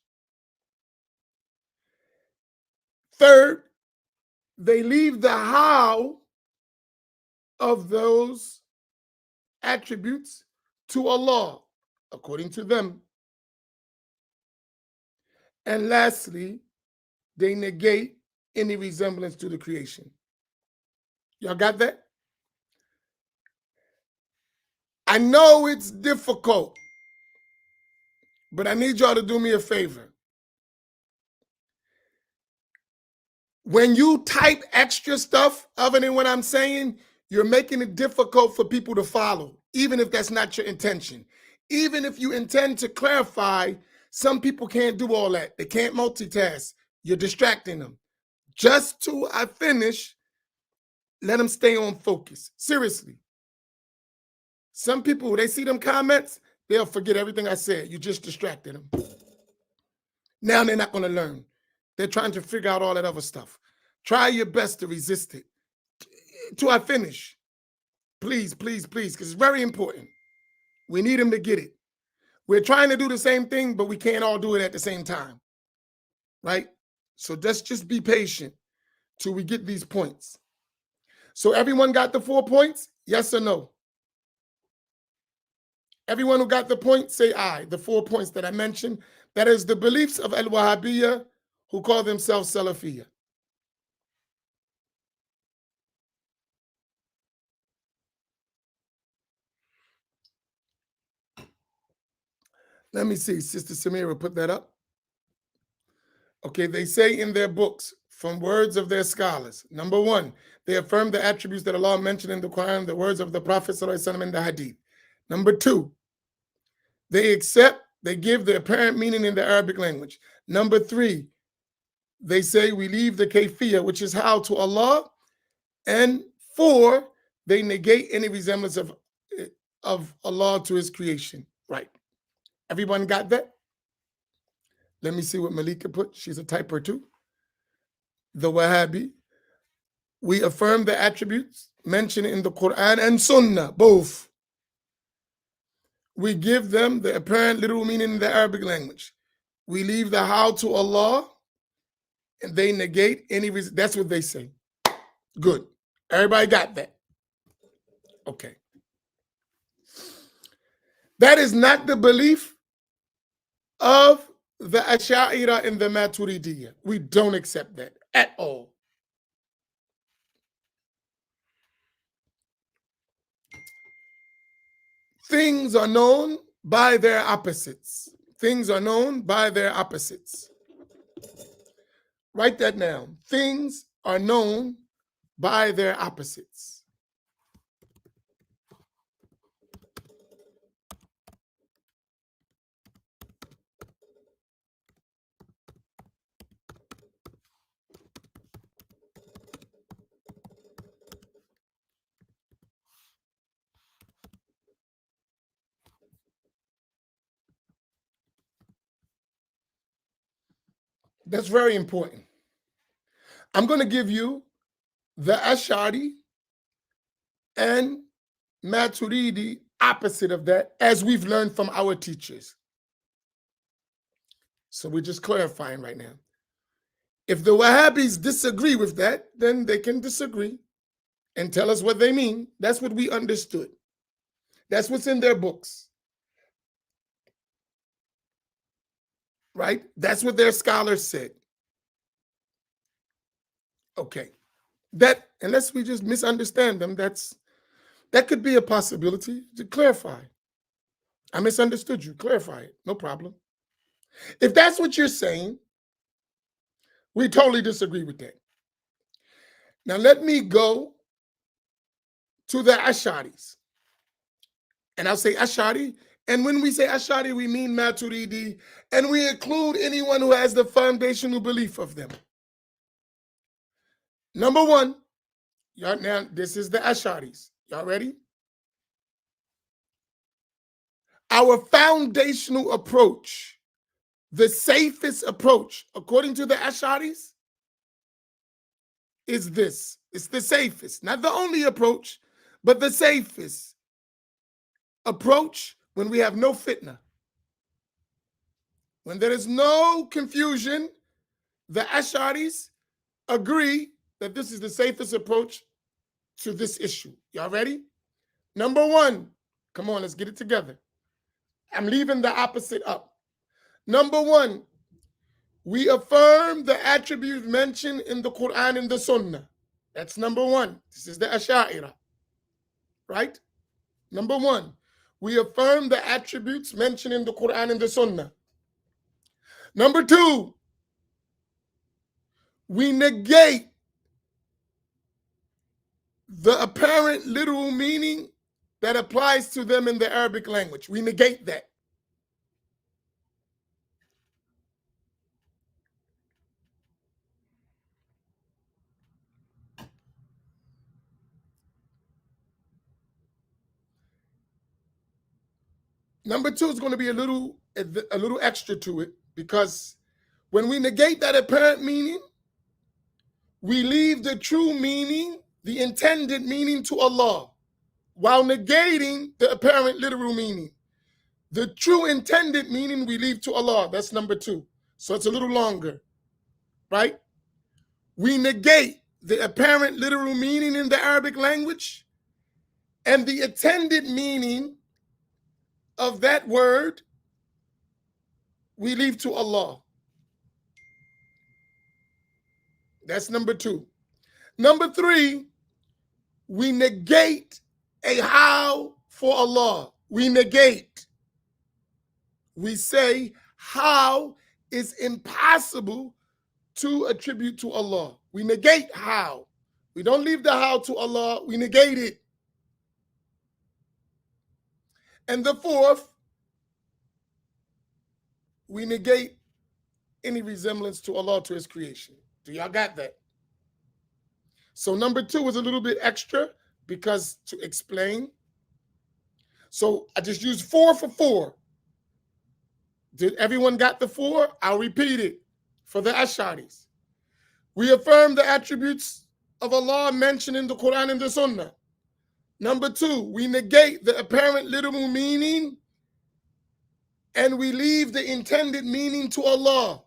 A: Third, they leave the how of those attributes to Allah, according to them. And lastly, they negate any resemblance to the creation. Y'all got that? I know it's difficult, but I need y'all to do me a favor. When you type extra stuff other than what I'm saying, you're making it difficult for people to follow, even if that's not your intention. Even if you intend to clarify, some people can't do all that. They can't multitask. You're distracting them. Just till I finish, let them stay on focus. Seriously. Some people, they see them comments, they'll forget everything I said. You just distracted them. Now they're not going to learn. They're trying to figure out all that other stuff. Try your best to resist it till I finish. Please, please, please, because it's very important. We need them to get it. We're trying to do the same thing, but we can't all do it at the same time, right? So let's just be patient till we get these points. So everyone got the 4 points? Yes or no? Everyone who got the point, say aye. The 4 points that I mentioned, that is the beliefs of Al-Wahhabiyya who call themselves Salafiyya. Let me see, Sister Samira put that up. Okay, they say in their books, from words of their scholars, number 1, they affirm the attributes that Allah mentioned in the Quran, the words of the Prophet ﷺ in the Hadith. Number 2, they give the apparent meaning in the Arabic language. Number 3, they say we leave the kayfiyya, which is how, to Allah. And 4, they negate any resemblance of Allah to his creation. Right. Everyone got that? Let me see what Malika put. She's a typer too. The Wahhabi. We affirm the attributes mentioned in the Quran and Sunnah, both. We give them the apparent literal meaning in the Arabic language. We leave the how to Allah, and they negate any reason. That's what they say. Good. Everybody got that? Okay. That is not the belief of the Ash'ariyah and the Maturidiyya. We don't accept that at all. Things are known by their opposites. Things are known by their opposites. Write that down. Things are known by their opposites. That's very important. I'm going to give you the Ash'ari and Maturidi opposite of that, as we've learned from our teachers. So we're just clarifying right now. If the Wahhabis disagree with that, then they can disagree and tell us what they mean. That's what we understood. That's what's in their books. Right? That's what their scholars said. Okay. That, unless we just misunderstand them, that could be a possibility. To clarify. I misunderstood you. Clarify it. No problem. If that's what you're saying, we totally disagree with that. Now let me go to the Ash'aris. And I'll say Ash'ari. And when we say Ash'ari, we mean Maturidi. And we include anyone who has the foundational belief of them. Number 1, now this is the Ash'aris. Y'all ready? Our foundational approach, the safest approach, according to the Ash'aris, is this. It's the safest, not the only approach, but the safest approach when we have no fitna. When there is no confusion, the Ash'aris agree that this is the safest approach to this issue. Y'all ready? Number 1, come on, let's get it together. I'm leaving the opposite up. Number 1, we affirm the attributes mentioned in the Quran and the Sunnah. That's number 1. This is the Ash'ariyah, right? Number 1, we affirm the attributes mentioned in the Quran and the Sunnah. Number 2, we negate the apparent literal meaning that applies to them in the Arabic language. We negate that. Number two is going to be a little extra to it, because when we negate that apparent meaning, we leave the true meaning, the intended meaning, to Allah, while negating the apparent literal meaning. The true intended meaning we leave to Allah. That's number two. So it's a little longer, right? We negate the apparent literal meaning in the Arabic language, and the intended meaning of that word we leave to Allah. That's number two. Number three, we negate a how for Allah. We negate. We say how is impossible to attribute to Allah. We negate how. We don't leave the how to Allah, we negate it. And the fourth, we negate any resemblance to Allah, to his creation. Do y'all got that? So number two is a little bit extra, because to explain. So I just used 4 for 4. Did everyone got the 4? I'll repeat it for the Ash'aris. We affirm the attributes of Allah mentioned in the Quran and the Sunnah. Number two, we negate the apparent literal meaning, and we leave the intended meaning to Allah.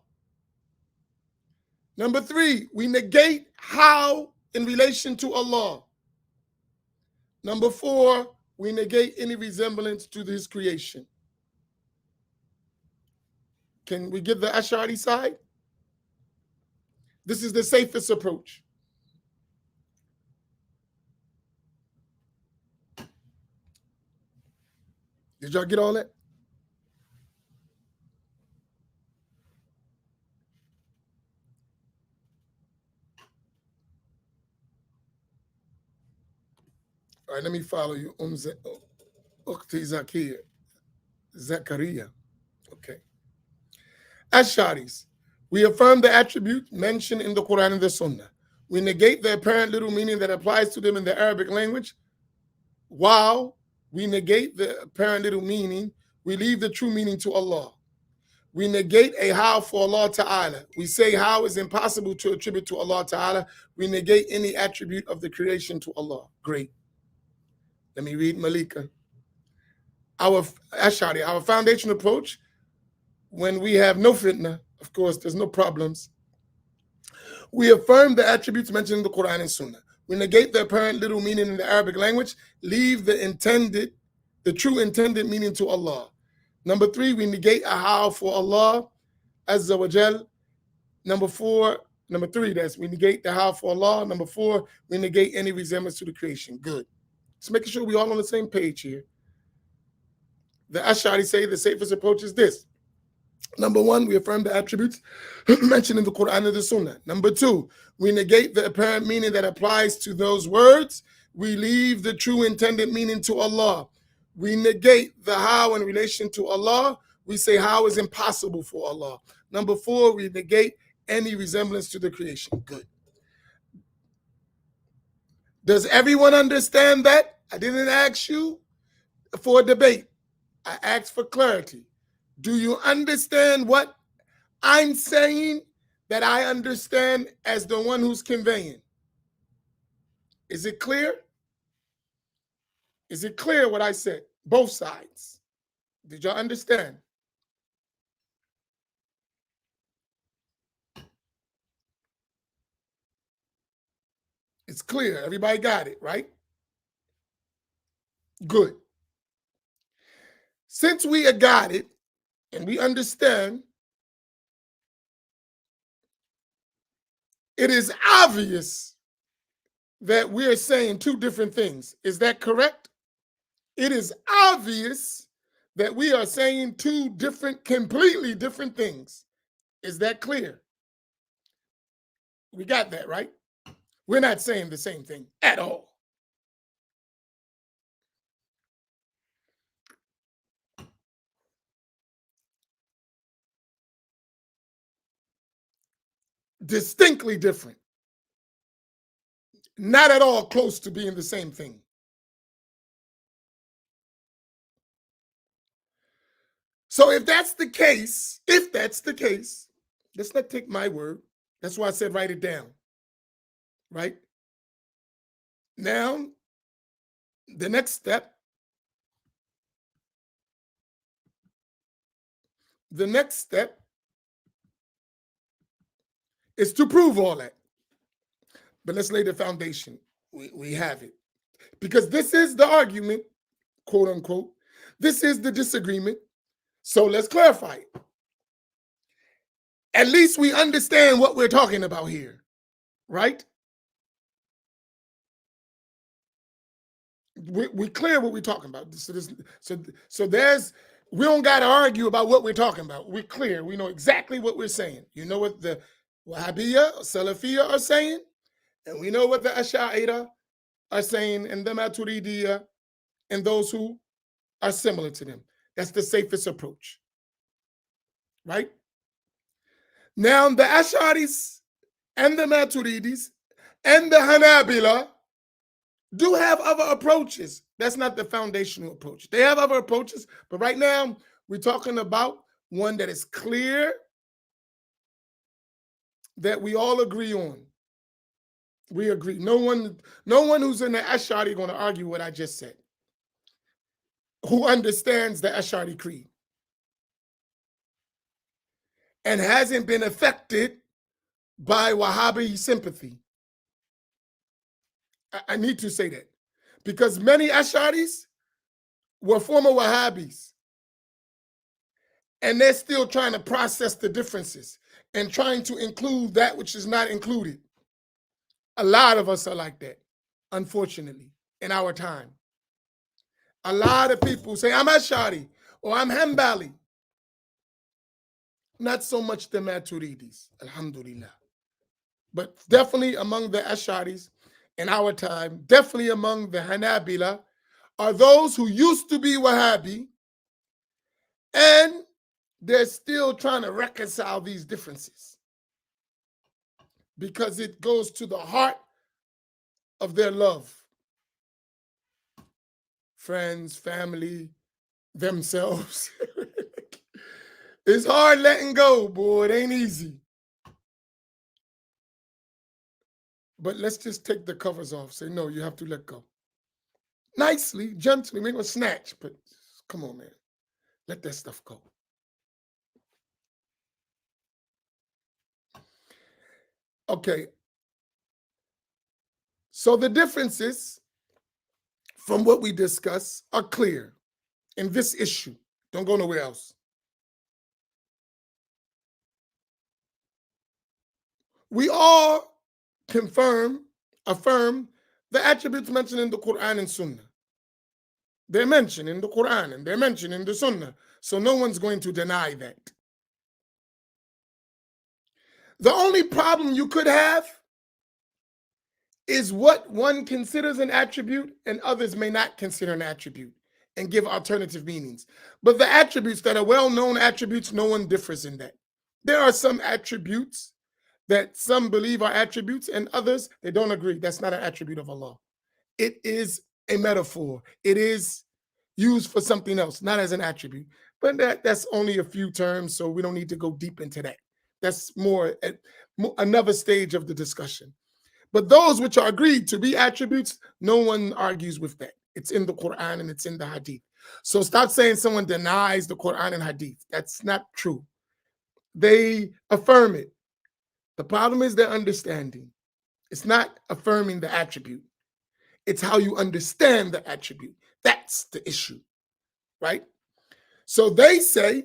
A: Number three, we negate how in relation to Allah. Number four, we negate any resemblance to his creation. Can we give the Ash'ari side? This is the safest approach. Did y'all get all that? All right, let me follow you. Ukhti Zakaria. Okay. Ash'aris, we affirm the attribute mentioned in the Quran and the Sunnah. We negate the apparent little meaning that applies to them in the Arabic language. While we negate the apparent little meaning, we leave the true meaning to Allah. We negate a how for Allah Ta'ala. We say how is impossible to attribute to Allah Ta'ala. We negate any attribute of the creation to Allah. Great. Let me read Malika. Our Ash'ari, our foundation approach, when we have no fitna, of course, there's no problems. We affirm the attributes mentioned in the Quran and Sunnah. We negate the apparent little meaning in the Arabic language, leave the true intended meaning to Allah. Number three, we negate a how for Allah Azza wa Jal. Number three, we negate the how for Allah. Number four, we negate any resemblance to the creation. Good. Just making sure we're all on the same page here. The Ash'ari say the safest approach is this. Number one, we affirm the attributes mentioned in the Quran and the Sunnah. Number two, we negate the apparent meaning that applies to those words. We leave the true intended meaning to Allah. We negate the how in relation to Allah. We say how is impossible for Allah. Number four, we negate any resemblance to the creation. Good. Does everyone understand that? I didn't ask you for a debate. I asked for clarity. Do you understand what I'm saying that I understand as the one who's conveying? Is it clear? Is it clear what I said? Both sides. Did y'all understand? It's clear. Everybody got it, right? Good. Since we got it and we understand, it is obvious that we're saying two different things. Is that correct? It is obvious that we are saying two completely different things. Is that clear? We got that, right? We're not saying the same thing at all. Distinctly different. Not at all close to being the same thing. So if that's the case, let's not take my word. That's why I said write it down. Right? Now, the next step is to prove all that. But let's lay the foundation. We have it. Because this is the argument, quote unquote. This is the disagreement. So let's clarify it. At least we understand what we're talking about here, right? We clear what we're talking about. So there's, we don't got to argue about what we're talking about. We're clear. We know exactly what we're saying. You know what the Wahhabiyya, Salafiyya are saying, and we know what the Ash'ariyya are saying, and the Maturidiyya, and those who are similar to them. That's the safest approach, right? Now, the Ash'aris and the Maturidis and the Hanabila do have other approaches. That's not the foundational approach. They have other approaches, but right now we're talking about one that is clear, that we all agree on. We agree. No one who's in the Ash'ari going to argue what I just said, who understands the Ash'ari creed and hasn't been affected by Wahhabi sympathy. I need to say that, because many Ash'aris were former Wahhabis, and they're still trying to process the differences and trying to include that which is not included. A lot of us are like that, unfortunately, in our time. A lot of people say, I'm Ash'ari or I'm Hanbali. Not so much the Maturidis, alhamdulillah. But definitely among the Ash'aris in our time, definitely among the Hanabila, are those who used to be Wahhabi, and they're still trying to reconcile these differences because it goes to the heart of their love. Friends, family, themselves. It's hard letting go, boy. It ain't easy. But let's just take the covers off. Say, no, you have to let go. Nicely, gently, make a snatch, but come on, man. Let that stuff go. Okay. So the differences from what we discuss are clear in this issue. Don't go nowhere else. We all affirm the attributes mentioned in the Quran and Sunnah. They're mentioned in the Quran and they're mentioned in the Sunnah. So no one's going to deny that. The only problem you could have is what one considers an attribute and others may not consider an attribute and give alternative meanings. But the attributes that are well-known attributes, no one differs in that. There are some attributes that some believe are attributes and others, they don't agree. That's not an attribute of Allah. It is a metaphor. It is used for something else, not as an attribute. But that's only a few terms, so we don't need to go deep into that. That's more another stage of the discussion. But those which are agreed to be attributes, no one argues with that. It's in the Quran and it's in the Hadith. So stop saying someone denies the Quran and Hadith. That's not true. They affirm it. The problem is their understanding. It's not affirming the attribute. It's how you understand the attribute. That's the issue, right? So they say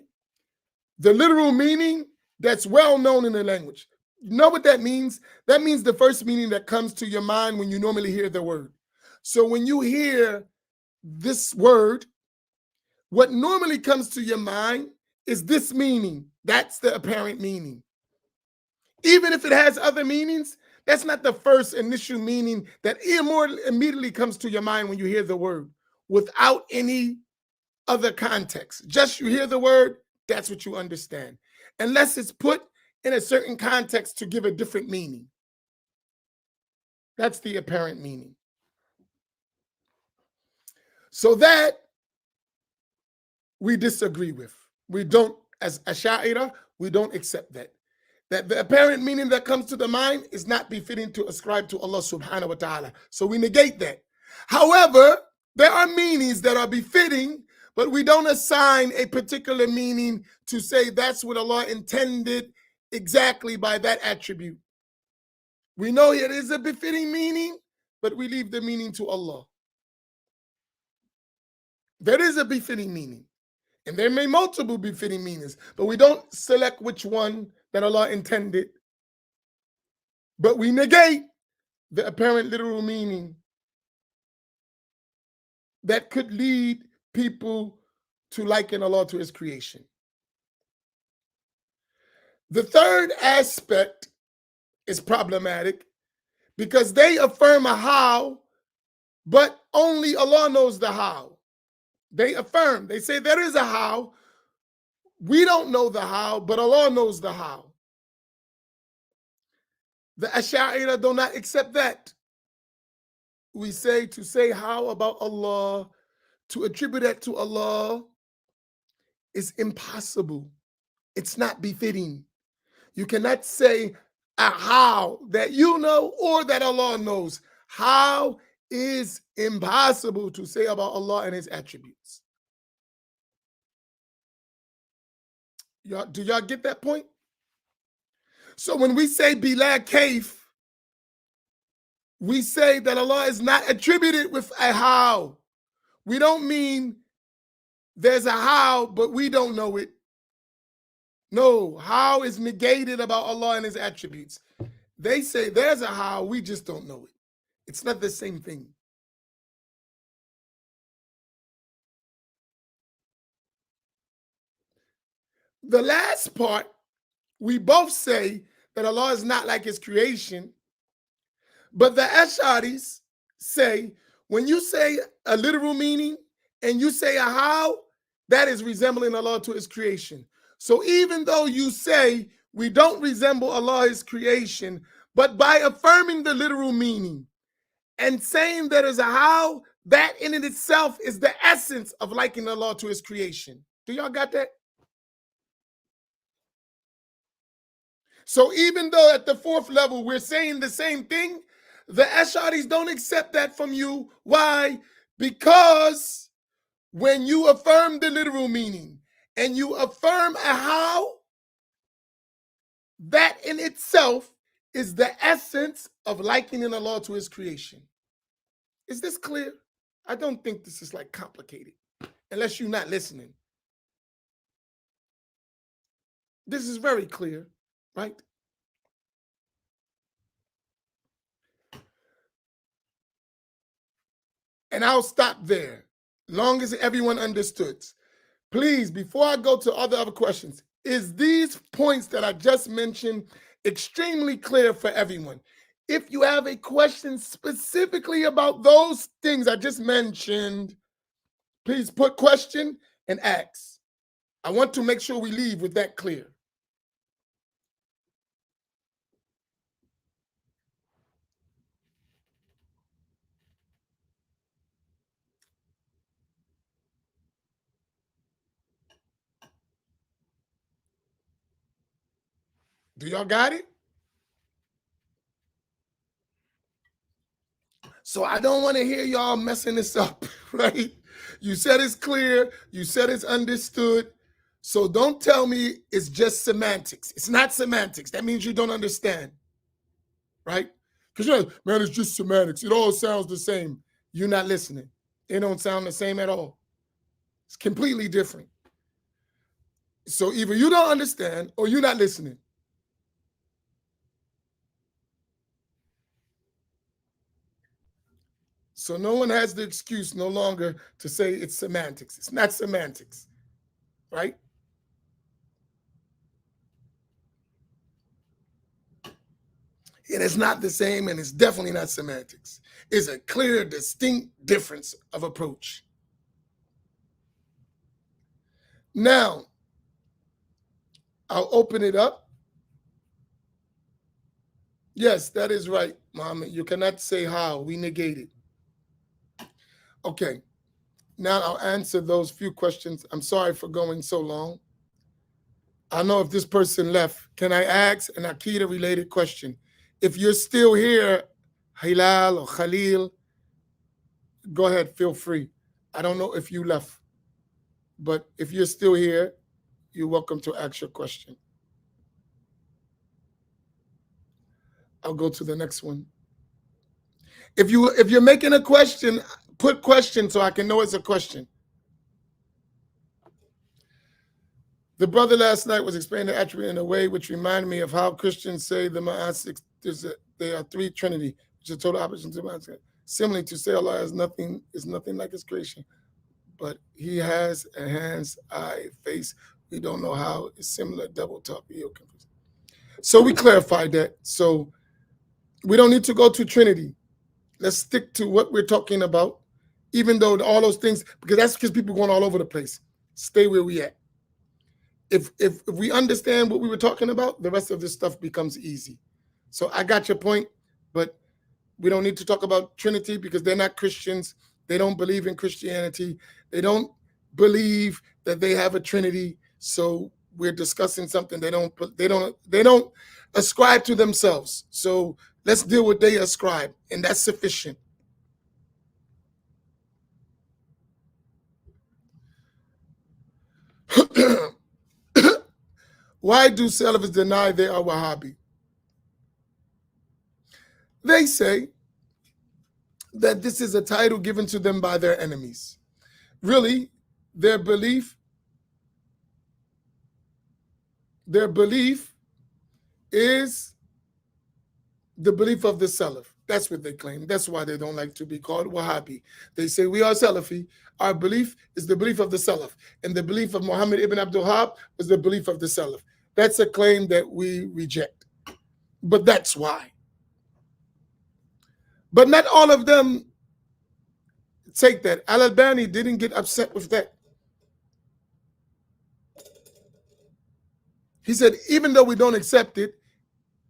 A: the literal meaning that's well known in the language. You know what that means? That means the first meaning that comes to your mind when you normally hear the word. So when you hear this word, what normally comes to your mind is this meaning. That's the apparent meaning. Even if it has other meanings, That's not the first initial meaning that immediately comes to your mind when you hear the word, without any other context. Just you hear the word, that's what you understand. Unless it's put in a certain context to give a different meaning. That's the apparent meaning. So that we disagree with. We don't, as Ash'ariyah, we don't accept that. That the apparent meaning that comes to the mind is not befitting to ascribe to Allah subhanahu wa ta'ala. So we negate that. However, there are meanings that are befitting, but we don't assign a particular meaning to say that's what Allah intended exactly by that attribute. We know it is a befitting meaning, but we leave the meaning to Allah. There is a befitting meaning, and there may multiple befitting meanings, but we don't select which one that Allah intended, but we negate the apparent literal meaning that could lead people to liken Allah to his creation. The third aspect is problematic because they affirm a how, but only Allah knows the how. They affirm, they say there is a how. We don't know the how, but Allah knows the how. The Ash'ariyah do not accept that. We say to say how about Allah, to attribute that to Allah is impossible. It's not befitting. You cannot say a how that you know or that Allah knows. How is impossible to say about Allah and his attributes. Do y'all get that point? So when we say bila kayf, we say that Allah is not attributed with a how. We don't mean there's a how, but we don't know it. No, how is negated about Allah and his attributes. They say there's a how, we just don't know it. It's not the same thing. The last part, we both say that Allah is not like his creation, but the Ash'aris say when you say a literal meaning and you say a how, that is resembling Allah to his creation. So even though you say we don't resemble Allah, his creation, but by affirming the literal meaning and saying there is a how, that in it itself is the essence of likening Allah to his creation. Do y'all got that? So even though at the fourth level we're saying the same thing, the Ash'aris don't accept that from you. Why? Because when you affirm the literal meaning and you affirm a how, that in itself is the essence of likening Allah to his creation. Is this clear? I don't think this is like complicated, unless you're not listening. This is very clear, right? And I'll stop there, long as everyone understood. Please, before I go to other questions, is these points that I just mentioned extremely clear for everyone? If you have a question specifically about those things I just mentioned, please put question and ask. I want to make sure we leave with that clear. Do y'all got it? So I don't want to hear y'all messing this up, right? You said it's clear. You said it's understood. So don't tell me it's just semantics. It's not semantics. That means you don't understand, right? Because you're like, man, it's just semantics. It all sounds the same. You're not listening. It don't sound the same at all. It's completely different. So either you don't understand or you're not listening. So no one has the excuse no longer to say it's semantics. It's not semantics, right? It is not the same, and it's definitely not semantics. It's a clear, distinct difference of approach. Now, I'll open it up. Yes, that is right, Muhammad. You cannot say how. We negate it. Okay. Now I'll answer those few questions. I'm sorry for going so long. I know if this person left, can I ask an Aqidah related question? If you're still here, Hilal or Khalil, go ahead, feel free. I don't know if you left, but if you're still here, you're welcome to ask your question. I'll go to the next one. If you're making a question, put question so I can know it's a question. The brother last night was explaining the attribute in a way which reminded me of how Christians say the Ma'asik, they are three Trinity, which is total opposite to Ma'asik. Similarly, to say Allah is nothing like His creation, but He has a hands, eye, face. We don't know how. It's similar, double top. So we clarified that. So we don't need to go to Trinity. Let's stick to what we're talking about, even though all those things, because people going all over the place. Stay where we at. If we understand what we were talking about, the rest of this stuff becomes easy. So I got your point, but we don't need to talk about Trinity because they're not Christians. They don't believe in Christianity. They don't believe that they have a Trinity. So we're discussing something they don't ascribe to themselves. So let's deal with they ascribe, and that's sufficient. Why do Salafists deny they are Wahhabi? They say that this is a title given to them by their enemies. Really, their belief is the belief of the Salaf. That's what they claim. That's why they don't like to be called Wahhabi. They say we are Salafi. Our belief is the belief of the Salaf. And the belief of Muhammad ibn Abdul Wahhab was the belief of the Salaf. That's a claim that we reject. But that's why. But not all of them take that. Al-Albani didn't get upset with that. He said, even though we don't accept it,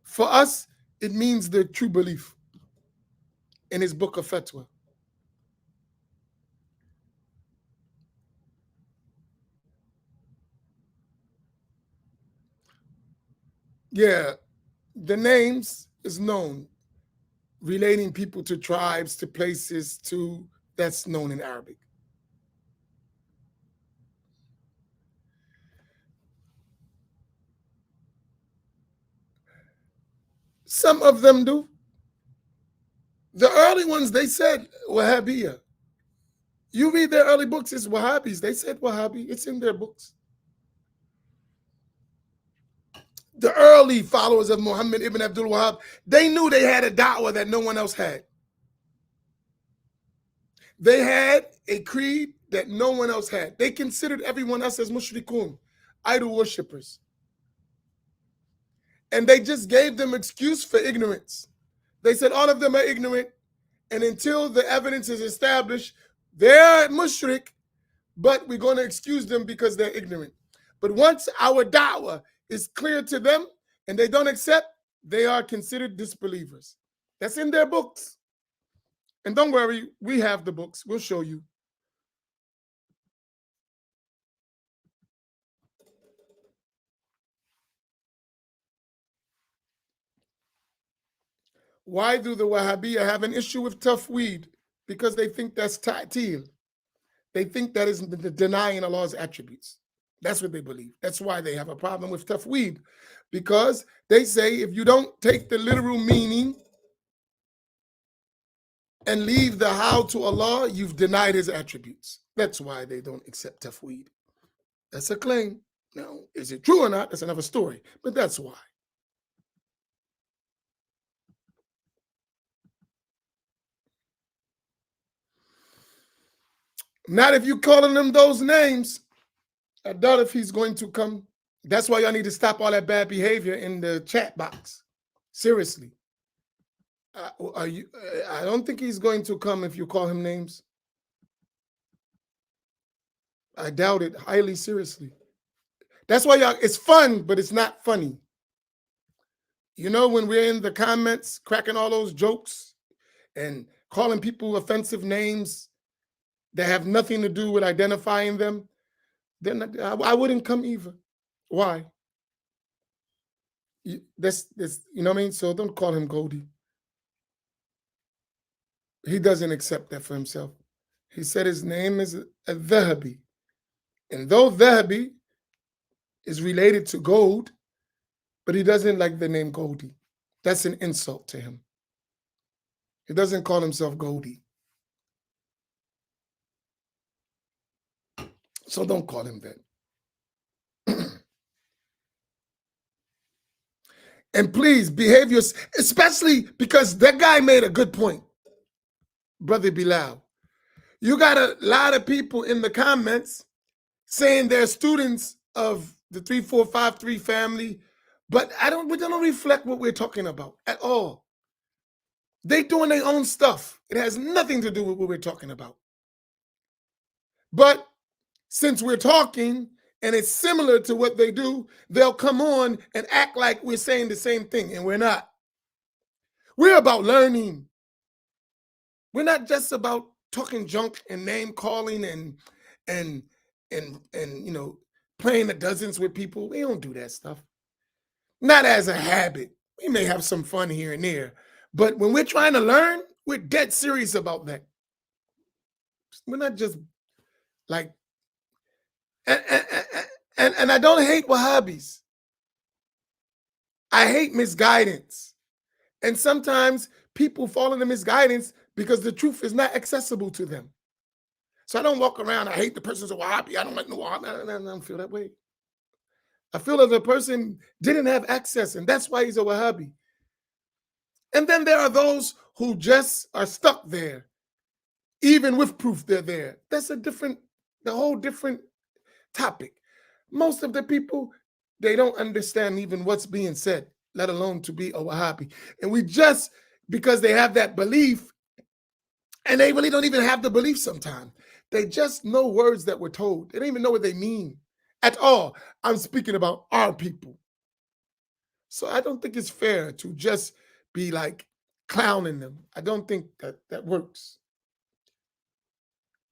A: for us, it means the true belief in his book of Fatwa. Yeah, the names is known, relating people to tribes, to places, that's known in Arabic. Some of them do. The early ones, they said Wahhabiyya. You read their early books, it's Wahhabis. They said Wahhabi. It's in their books. The early followers of Muhammad ibn Abdul Wahhab, they knew they had a da'wah that no one else had. They had a creed that no one else had. They considered everyone else as mushrikun, idol worshippers. And they just gave them excuse for ignorance. They said all of them are ignorant, and until the evidence is established, they're mushrik, but we're going to excuse them because they're ignorant. But once our da'wah is clear to them and they don't accept, they are considered disbelievers. That's in their books. And don't worry, we have the books. We'll show you. Why do the Wahhabiyya have an issue with tafweed? Because they think that's ta'til. They think that is denying Allah's attributes. That's what they believe. That's why they have a problem with tafweed. Because they say if you don't take the literal meaning and leave the how to Allah, you've denied his attributes. That's why they don't accept tafweed. That's a claim. Now, is it true or not? That's another story. But that's why. Not if you're calling them those names. I doubt if he's going to come. That's why y'all need to stop all that bad behavior in the chat box. Seriously. I don't think he's going to come if you call him names. I doubt it highly seriously. That's why y'all, it's fun, but it's not funny. You know, when we're in the comments cracking all those jokes and calling people offensive names that have nothing to do with identifying them, then I wouldn't come either. Why? This, you know what I mean? So don't call him Goldie. He doesn't accept that for himself. He said his name is Dhahabi. And though Dhahabi is related to gold, but he doesn't like the name Goldie. That's an insult to him. He doesn't call himself Goldie. So don't call him that. And please behave yourself, especially because that guy made a good point, Brother Bilal. You got a lot of people in the comments saying they're students of the 3453 family, but we don't reflect what we're talking about at all. They doing their own stuff. It has nothing to do with what we're talking about. But since we're talking and it's similar to what they do, they'll come on and act like we're saying the same thing, and we're not. We're about learning. We're not just about talking junk and name calling and you know, playing the dozens with people. We don't do that stuff. Not as a habit. We may have some fun here and there, but when we're trying to learn, we're dead serious about that. We're not just like, and I don't hate Wahhabis. I hate misguidance. And sometimes people fall into misguidance because the truth is not accessible to them. So I don't walk around, I hate the person's a Wahhabi, I don't like no Wahhabi. I don't feel that way. I feel that the person didn't have access, and that's why he's a Wahhabi. And then there are those who just are stuck there, even with proof they're there. That's a whole different topic. Most of the people, they don't understand even what's being said, let alone to be a Wahhabi. And we just, because they have that belief, and they really don't even have the belief sometimes. They just know words that were told. They don't even know what they mean at all. I'm speaking about our people. So I don't think it's fair to just be like clowning them. I don't think that works.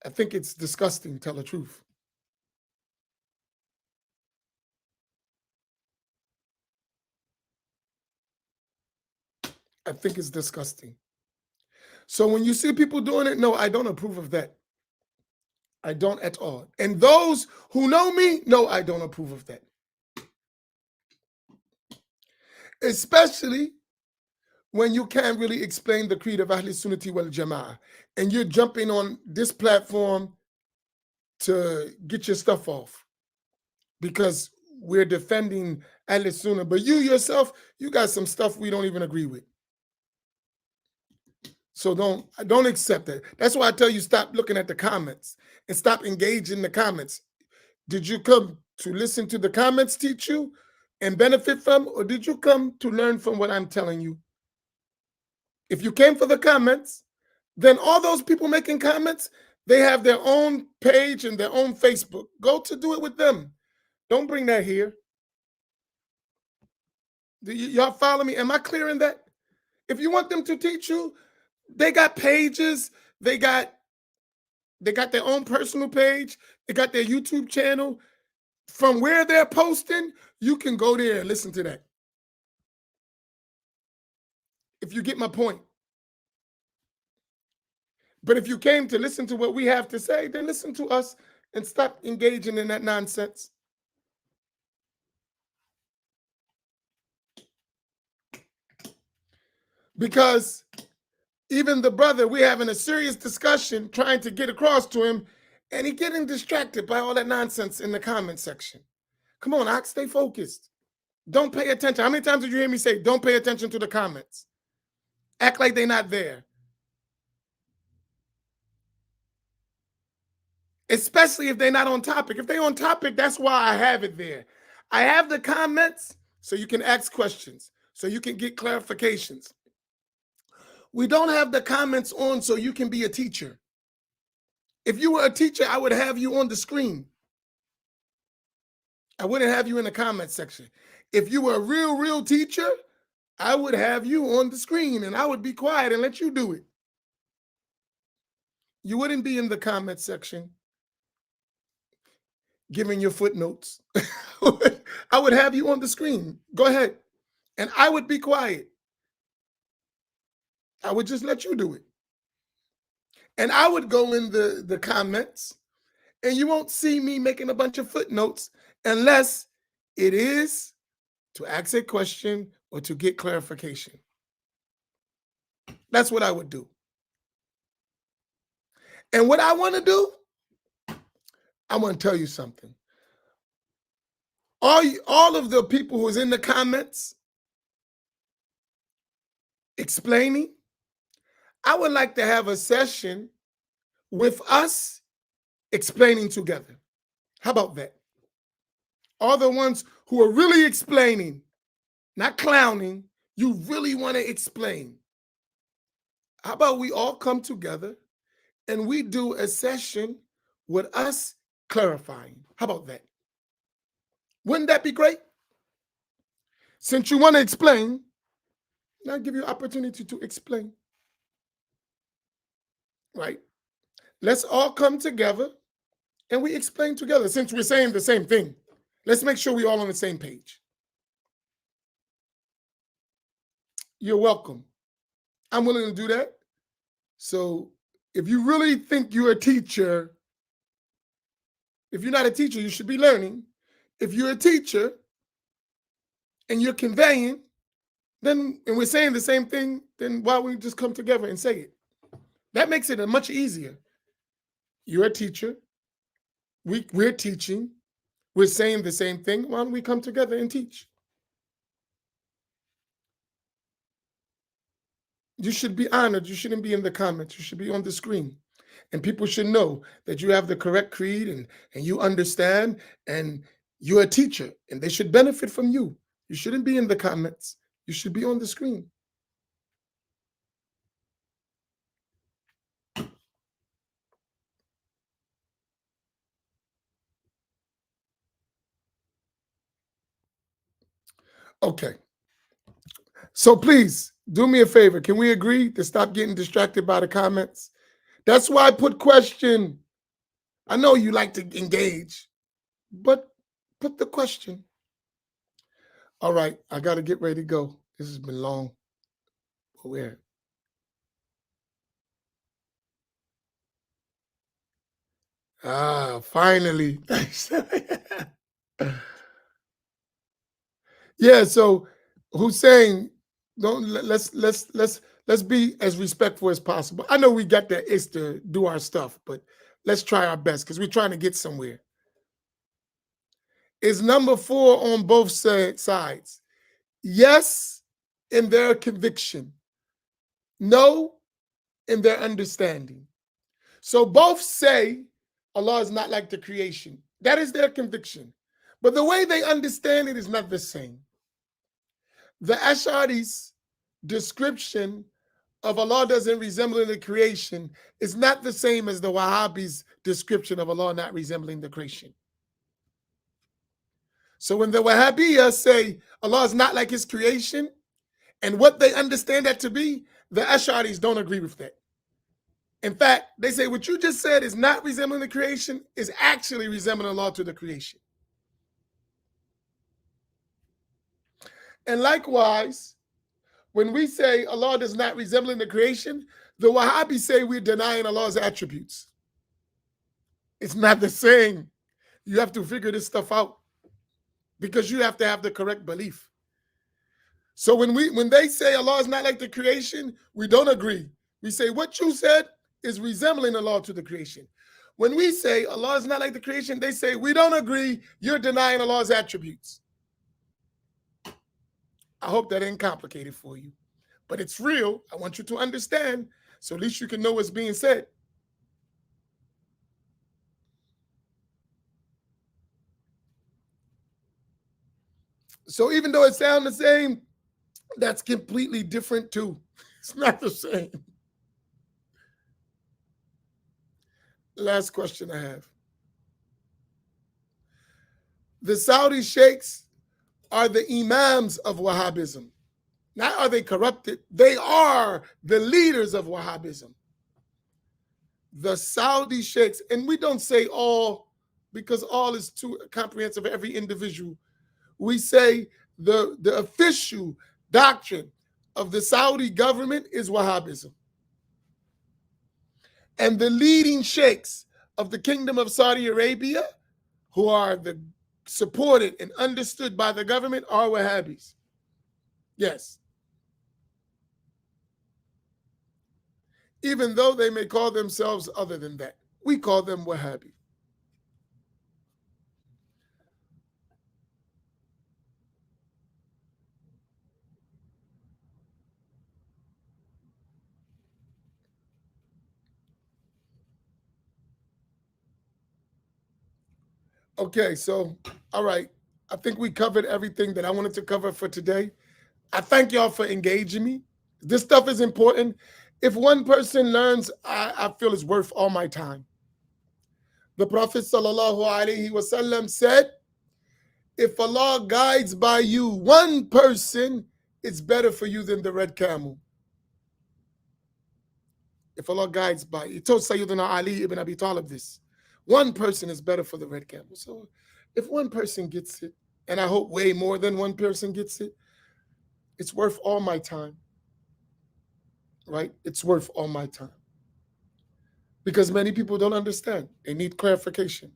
A: I think it's disgusting, to tell the truth. I think it's disgusting. So when you see people doing it, no, I don't approve of that. I don't at all. And those who know me, no, I don't approve of that. Especially when you can't really explain the creed of Ahl Sunnati wal Jama'ah, and you're jumping on this platform to get your stuff off because we're defending Ahl Sunnah, but you yourself, you got some stuff we don't even agree with. So don't accept that. That's why I tell you, stop looking at the comments and stop engaging the comments. Did you come to listen to the comments teach you and benefit from, or did you come to learn from what I'm telling you? If you came for the comments, then all those people making comments, they have their own page and their own Facebook. Go to do it with them. Don't bring that here. Y'all follow me? Am I clear in that? If you want them to teach you, they got pages, they got their own personal page, they got their YouTube channel. From where they're posting, you can go there and listen to that. If you get my point. But if you came to listen to what we have to say, then listen to us and stop engaging in that nonsense. Because even the brother, we're having a serious discussion trying to get across to him, and he's getting distracted by all that nonsense in the comment section. Come on, Ox, stay focused. Don't pay attention. How many times did you hear me say, don't pay attention to the comments? Act like they're not there. Especially if they're not on topic. If they're on topic, that's why I have it there. I have the comments so you can ask questions, so you can get clarifications. We don't have the comments on so you can be a teacher. If you were a teacher, I would have you on the screen. I wouldn't have you in the comment section. If you were a real teacher, I would have you on the screen and I would be quiet and let you do it. You wouldn't be in the comment section giving your footnotes. I would have you on the screen. Go ahead. And I would be quiet. I would just let you do it. And I would go in the comments, and you won't see me making a bunch of footnotes unless it is to ask a question or to get clarification. That's what I would do. And what I want to do, I want to tell you something. All of the people who's in the comments explaining, I would like to have a session with us explaining together. How about that? All the ones who are really explaining, not clowning, you really want to explain. How about we all come together and we do a session with us clarifying? How about that? Wouldn't that be great? Since you want to explain, now I'll give you an opportunity to explain. Right? Let's all come together and we explain together. Since we're saying the same thing, let's make sure we're all on the same page. You're welcome. I'm willing to do that. So if you really think you're a teacher, if you're not a teacher, you should be learning. If you're a teacher and you're conveying, then, and we're saying the same thing, then why don't we just come together and say it? That makes it much easier. You're a teacher. We're teaching. We're saying the same thing. Why don't we come together and teach? You should be honored. You shouldn't be in the comments. You should be on the screen. And people should know that you have the correct creed and you understand and you're a teacher and they should benefit from you. You shouldn't be in the comments. You should be on the screen. Okay. So please do me a favor. Can we agree to stop getting distracted by the comments? That's why I put question. I know you like to engage, but put the question. All right, I got to get ready to go. This has been long. Where? Finally. Yeah, so Hussein, let's be as respectful as possible. I know we got that itch to do our stuff, but let's try our best because we're trying to get somewhere. Is number 4 on both sides? Yes, in their conviction. No, in their understanding. So both say Allah is not like the creation. That is their conviction. But the way they understand it is not the same. The Ash'ari's description of Allah doesn't resemble the creation is not the same as the Wahhabis' description of Allah not resembling the creation. So when the Wahhabiyas say Allah is not like his creation, and what they understand that to be, the Ash'aris don't agree with that. In fact, they say what you just said is not resembling the creation, is actually resembling Allah to the creation. And likewise, when we say Allah does not resemble the creation, the Wahhabis say we're denying Allah's attributes. It's not the same. You have to figure this stuff out because you have to have the correct belief. So when they say Allah is not like the creation, we don't agree. We say what you said is resembling Allah to the creation. When we say Allah is not like the creation, they say we don't agree. You're denying Allah's attributes. I hope that ain't complicated for you, but it's real. I want you to understand, so at least you can know what's being said. So even though it sounds the same, that's completely different too. It's not the same. Last question I have. The Saudi sheikhs are the imams of Wahhabism. Not are they corrupted, they are the leaders of Wahhabism. The Saudi sheikhs, and we don't say all because all is too comprehensive of every individual. We say the official doctrine of the Saudi government is Wahhabism. And the leading sheikhs of the Kingdom of Saudi Arabia, who are supported and understood by the government, are Wahhabis. Yes. Even though they may call themselves other than that. We call them Wahhabi. Okay, so, all right. I think we covered everything that I wanted to cover for today. I thank y'all for engaging me. This stuff is important. If one person learns, I feel it's worth all my time. The Prophet sallallahu alaihi wasallam said, if Allah guides by you one person, it's better for you than the red camel. If Allah guides by you. He told Sayyidina Ali ibn Abi Talib this. One person is better for the red camel. So if one person gets it, and I hope way more than one person gets it, it's worth all my time. Right? It's worth all my time. Because many people don't understand. They need clarification.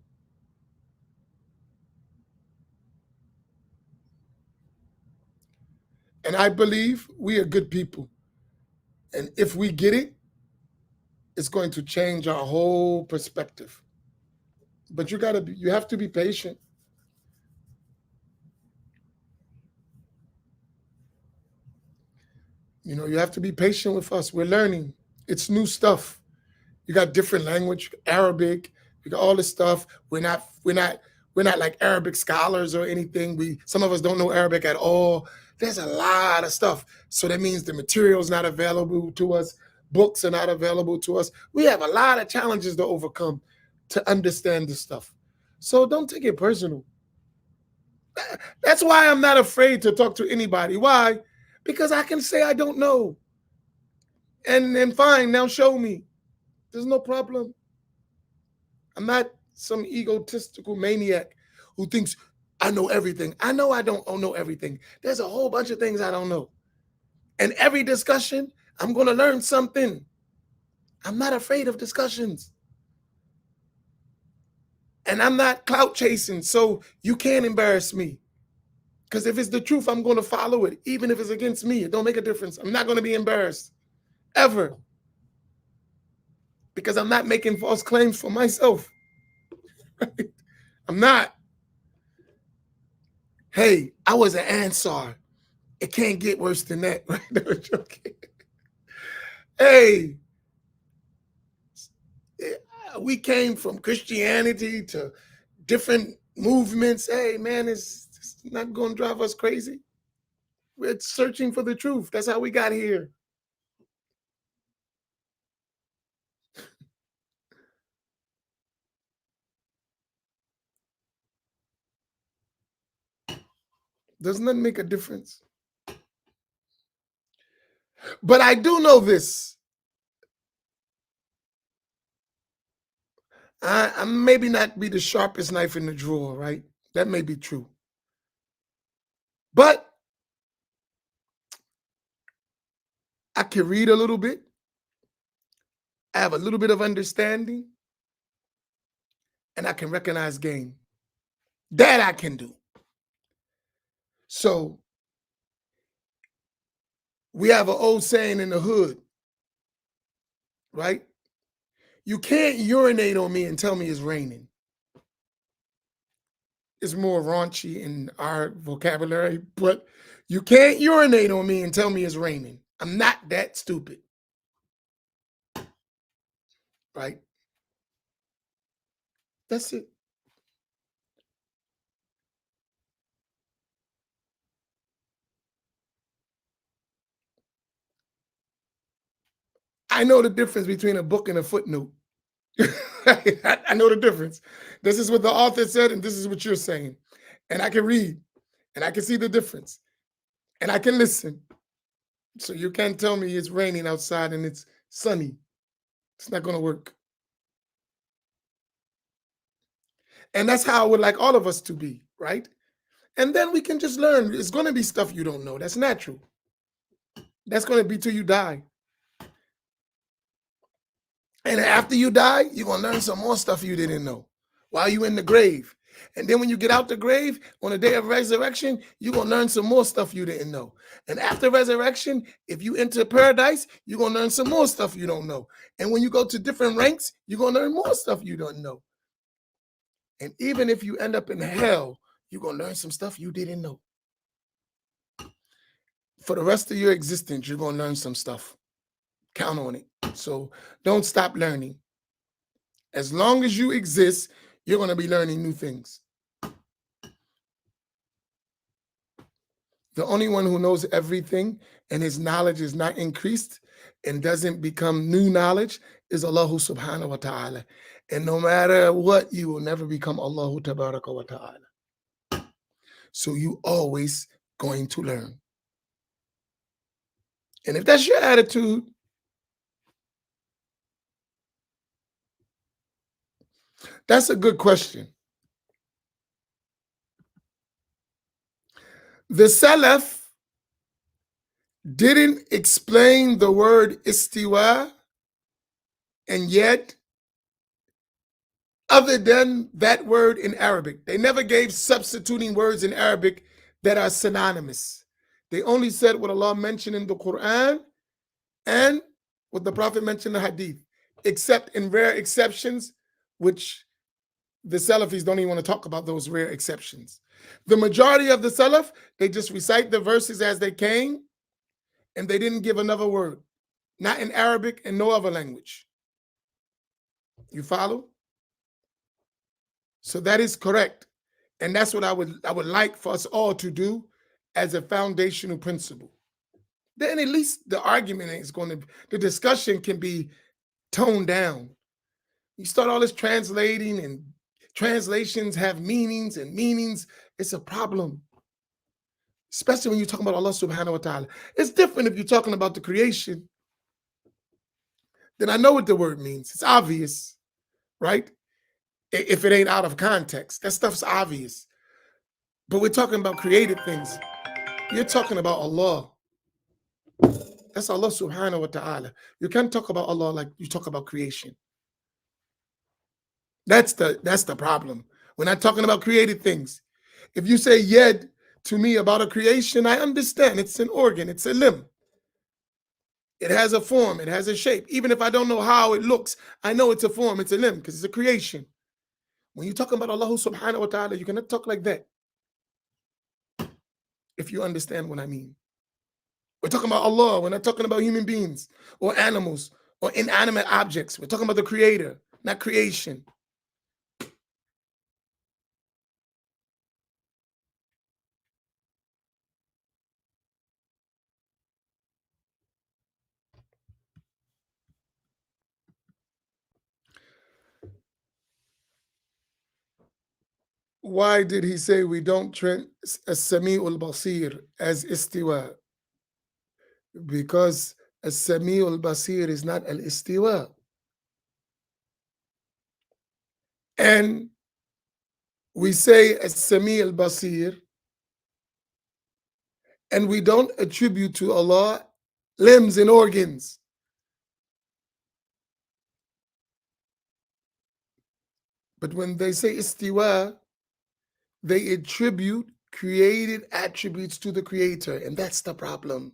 A: And I believe we are good people. And if we get it, it's going to change our whole perspective. But you have to be patient. You have to be patient with us. We're learning. It's new stuff. You got different language, Arabic, you got all this stuff. We're not like Arabic scholars or anything. Some of us don't know Arabic at all. There's a lot of stuff. So that means the material's not available to us. Books are not available to us. We have a lot of challenges to overcome to understand this stuff. So don't take it personal. That's why I'm not afraid to talk to anybody. Why? Because I can say I don't know. And fine, now show me. There's no problem. I'm not some egotistical maniac who thinks I know everything. I know I don't know everything. There's a whole bunch of things I don't know. And every discussion, I'm going to learn something. I'm not afraid of discussions. And I'm not clout chasing, so you can't embarrass me. Because if it's the truth, I'm going to follow it. Even if it's against me, it don't make a difference. I'm not going to be embarrassed. Ever. Because I'm not making false claims for myself. I'm not. Hey, I was an Ansar. It can't get worse than that. Right? No, joking. Hey, we came from Christianity to different movements. Hey, man, it's not going to drive us crazy. We're searching for the truth. That's how we got here. Doesn't that make a difference? But I do know this. I maybe not be the sharpest knife in the drawer, right? That may be true. But I can read a little bit. I have a little bit of understanding. And I can recognize game. That I can do. So we have an old saying in the hood, right? You can't urinate on me and tell me it's raining. It's more raunchy in our vocabulary, but you can't urinate on me and tell me it's raining. I'm not that stupid. Right? That's it. I know the difference between a book and a footnote. I know the difference. This is what the author said, and this is what you're saying. And I can read, and I can see the difference, and I can listen. So you can't tell me it's raining outside and it's sunny. It's not going to work. And that's how I would like all of us to be, right? And then we can just learn. It's going to be stuff you don't know. That's natural. That's going to be till you die. And after you die, you're going to learn some more stuff you didn't know while you're in the grave. And then when you get out the grave, on the day of resurrection, you're going to learn some more stuff you didn't know. And after resurrection, if you enter paradise, you're going to learn some more stuff you don't know. And when you go to different ranks, you're going to learn more stuff you don't know. And even if you end up in hell, you're going to learn some stuff you didn't know. For the rest of your existence, you're going to learn some stuff. Count on it. So don't stop learning. As long as you exist, you're going to be learning new things. The only one who knows everything and his knowledge is not increased and doesn't become new knowledge is Allah subhanahu wa ta'ala. And no matter what, you will never become Allah tabaraka wa ta'ala. So you always going to learn. And if that's your attitude, that's a good question. The Salaf didn't explain the word istiwa, and yet, other than that word in Arabic, they never gave substituting words in Arabic that are synonymous. They only said what Allah mentioned in the Quran and what the Prophet mentioned in the Hadith, except in rare exceptions, which the Salafis don't even want to talk about those rare exceptions. The majority of the Salaf, they just recite the verses as they came, and they didn't give another word, not in Arabic and no other language. You follow? So that is correct. And that's what I would like for us all to do as a foundational principle. Then at least the argument is going to, the discussion can be toned down. You start all this translating, and translations have meanings, and meanings, it's a problem. Especially when you're talking about Allah subhanahu wa ta'ala. It's different if you're talking about the creation. Then I know what the word means. It's obvious, right? If it ain't out of context, that stuff's obvious. But we're talking about created things. You're talking about Allah. That's Allah subhanahu wa ta'ala. You can't talk about Allah like you talk about creation. That's the problem. We're not talking about created things. If you say yed to me about a creation, I understand. It's an organ, it's a limb. It has a form, it has a shape. Even if I don't know how it looks, I know it's a form, it's a limb, because it's a creation. When you're talking about Allah subhanahu wa ta'ala, you cannot talk like that. If you understand what I mean. We're talking about Allah. We're not talking about human beings or animals or inanimate objects. We're talking about the creator, not creation. Why did he say we don't treat as-Sami'ul Basir as istiwa? Because as-Sami'ul Basir is not al-istiwa. And we say as-Sami'ul Basir, and we don't attribute to Allah limbs and organs. But when they say istiwa, they attribute created attributes to the creator, and that's the problem.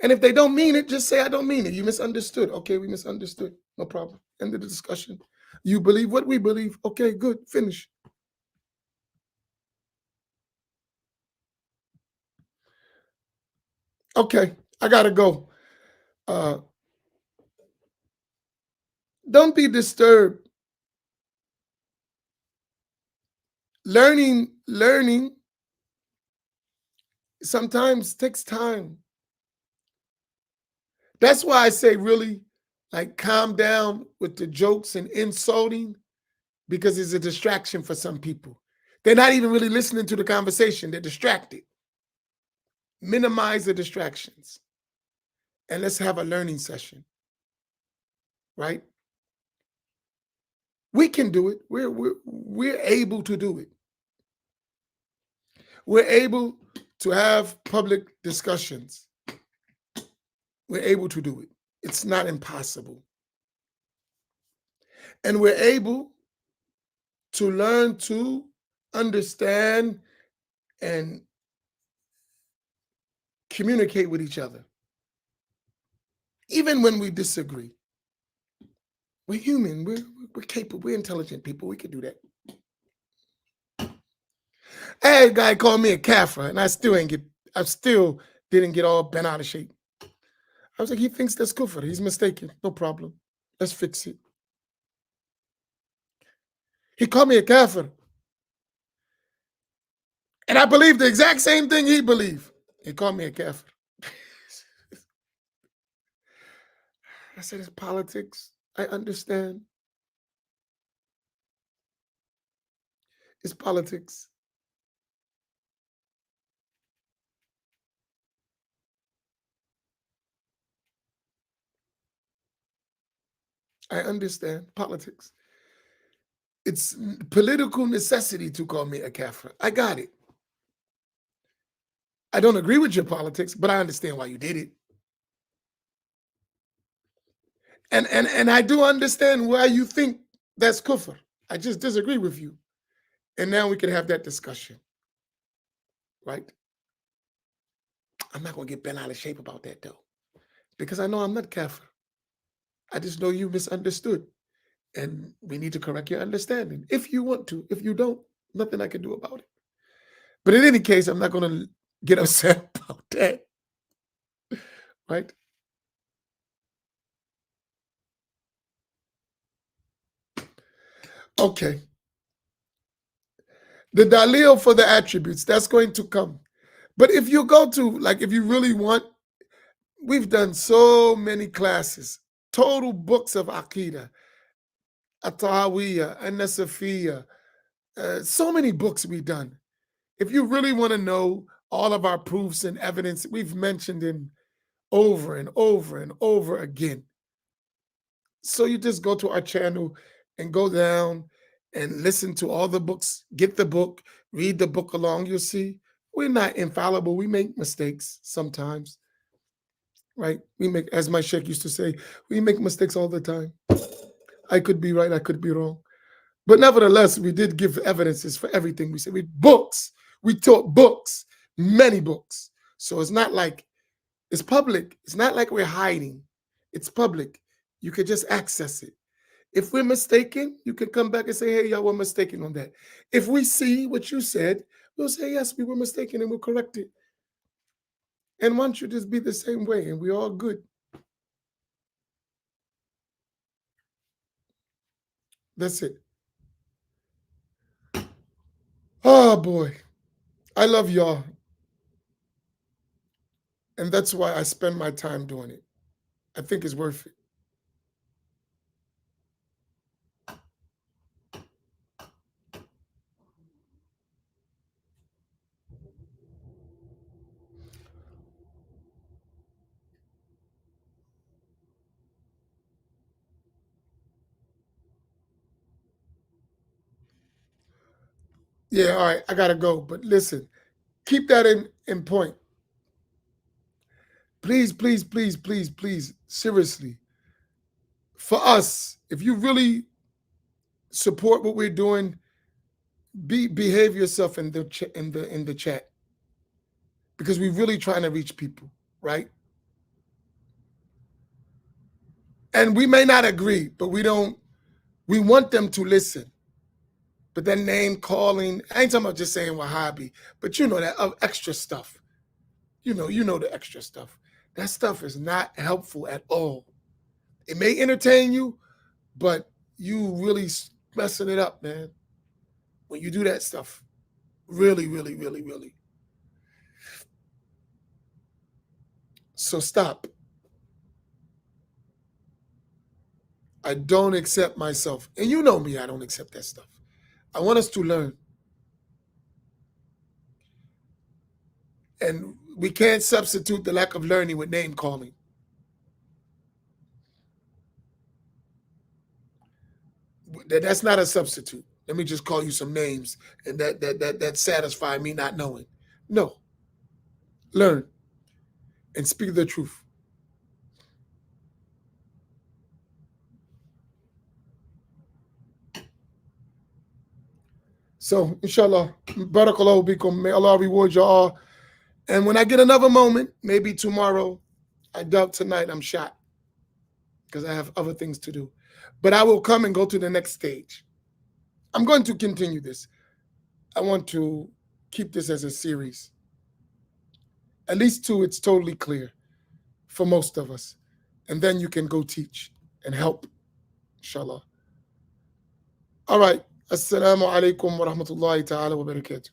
A: And if they don't mean it, just say, I don't mean it. You misunderstood. Okay, we misunderstood. No problem. End of the discussion. You believe what we believe. Okay, good. Finish. Okay, I gotta go. Don't be disturbed. Learning sometimes takes time. That's why I say really Like, calm down with the jokes and insulting because it's a distraction for some people. They're not even really listening to the conversation. They're distracted. Minimize the distractions. And let's have a learning session, right? We can do it. We're able to do it. We're able to have public discussions. We're able to do it. It's not impossible. And we're able to learn to understand and communicate with each other, even when we disagree. We're human. We're capable. We're intelligent people. We can do that. I had a guy call me a kafir, and I still didn't get all bent out of shape. I was like, he thinks that's kufr. He's mistaken. No problem. Let's fix it. He called me a kafir. And I believe the exact same thing he believed. He called me a kafir. I said, it's politics. I understand. It's politics. I understand politics. It's political necessity to call me a kafir. I got it. I don't agree with your politics, but I understand why you did it. And I do understand why you think that's kufr. I just disagree with you. And now we can have that discussion, right? I'm not going to get bent out of shape about that, though, because I know I'm not kafir. I just know you misunderstood. And we need to correct your understanding if you want to. If you don't, nothing I can do about it. But in any case, I'm not going to get upset about that, right? Okay. The dalil for the attributes, that's going to come. But if you go to, like, if you really want, we've done so many classes, total books of Aqidah, Atawiyah, An-Nasafiyah, so many books we've done. If you really want to know all of our proofs and evidence, we've mentioned them over and over and over again. So you just go to our channel and go down and listen to all the books, get the book, read the book along. You'll see we're not infallible. We make mistakes sometimes, right? We make, as my sheikh used to say, we make mistakes all the time. I could be right, I could be wrong. But nevertheless, we did give evidences for everything we said. We taught books, many books. So it's not like it's public. It's not like we're hiding. It's public. You could just access it. If we're mistaken, you can come back and say, hey, y'all were mistaken on that. If we see what you said, we'll say, yes, we were mistaken and we'll correct it. And one should just be the same way, and we're all good. That's it. Oh, boy. I love y'all. And that's why I spend my time doing it. I think it's worth it. Yeah, all right, I gotta go. But listen, keep that in point. Please, please, please, please, please, seriously. For us, if you really support what we're doing, behave yourself in the chat, because we're really trying to reach people, right? And we may not agree, but we want them to listen. But that name calling, I ain't talking about just saying Wahhabi, but you know that extra stuff. You know the extra stuff. That stuff is not helpful at all. It may entertain you, but you really messing it up, man. When you do that stuff, really, really, really, really. So stop. I don't accept myself. And you know me, I don't accept that stuff. I want us to learn. And we can't substitute the lack of learning with name calling. That's not a substitute. Let me just call you some names and that satisfy me not knowing. No. Learn and speak the truth. So, inshallah, barakallahu bikum. May Allah reward you all. And when I get another moment, maybe tomorrow, I doubt tonight I'm shot because I have other things to do. But I will come and go to the next stage. I'm going to continue this. I want to keep this as a series. At least till it's totally clear for most of us. And then you can go teach and help, inshallah. All right. Assalamu alaikum wa rahmatullahi ta'ala wa barakatuh.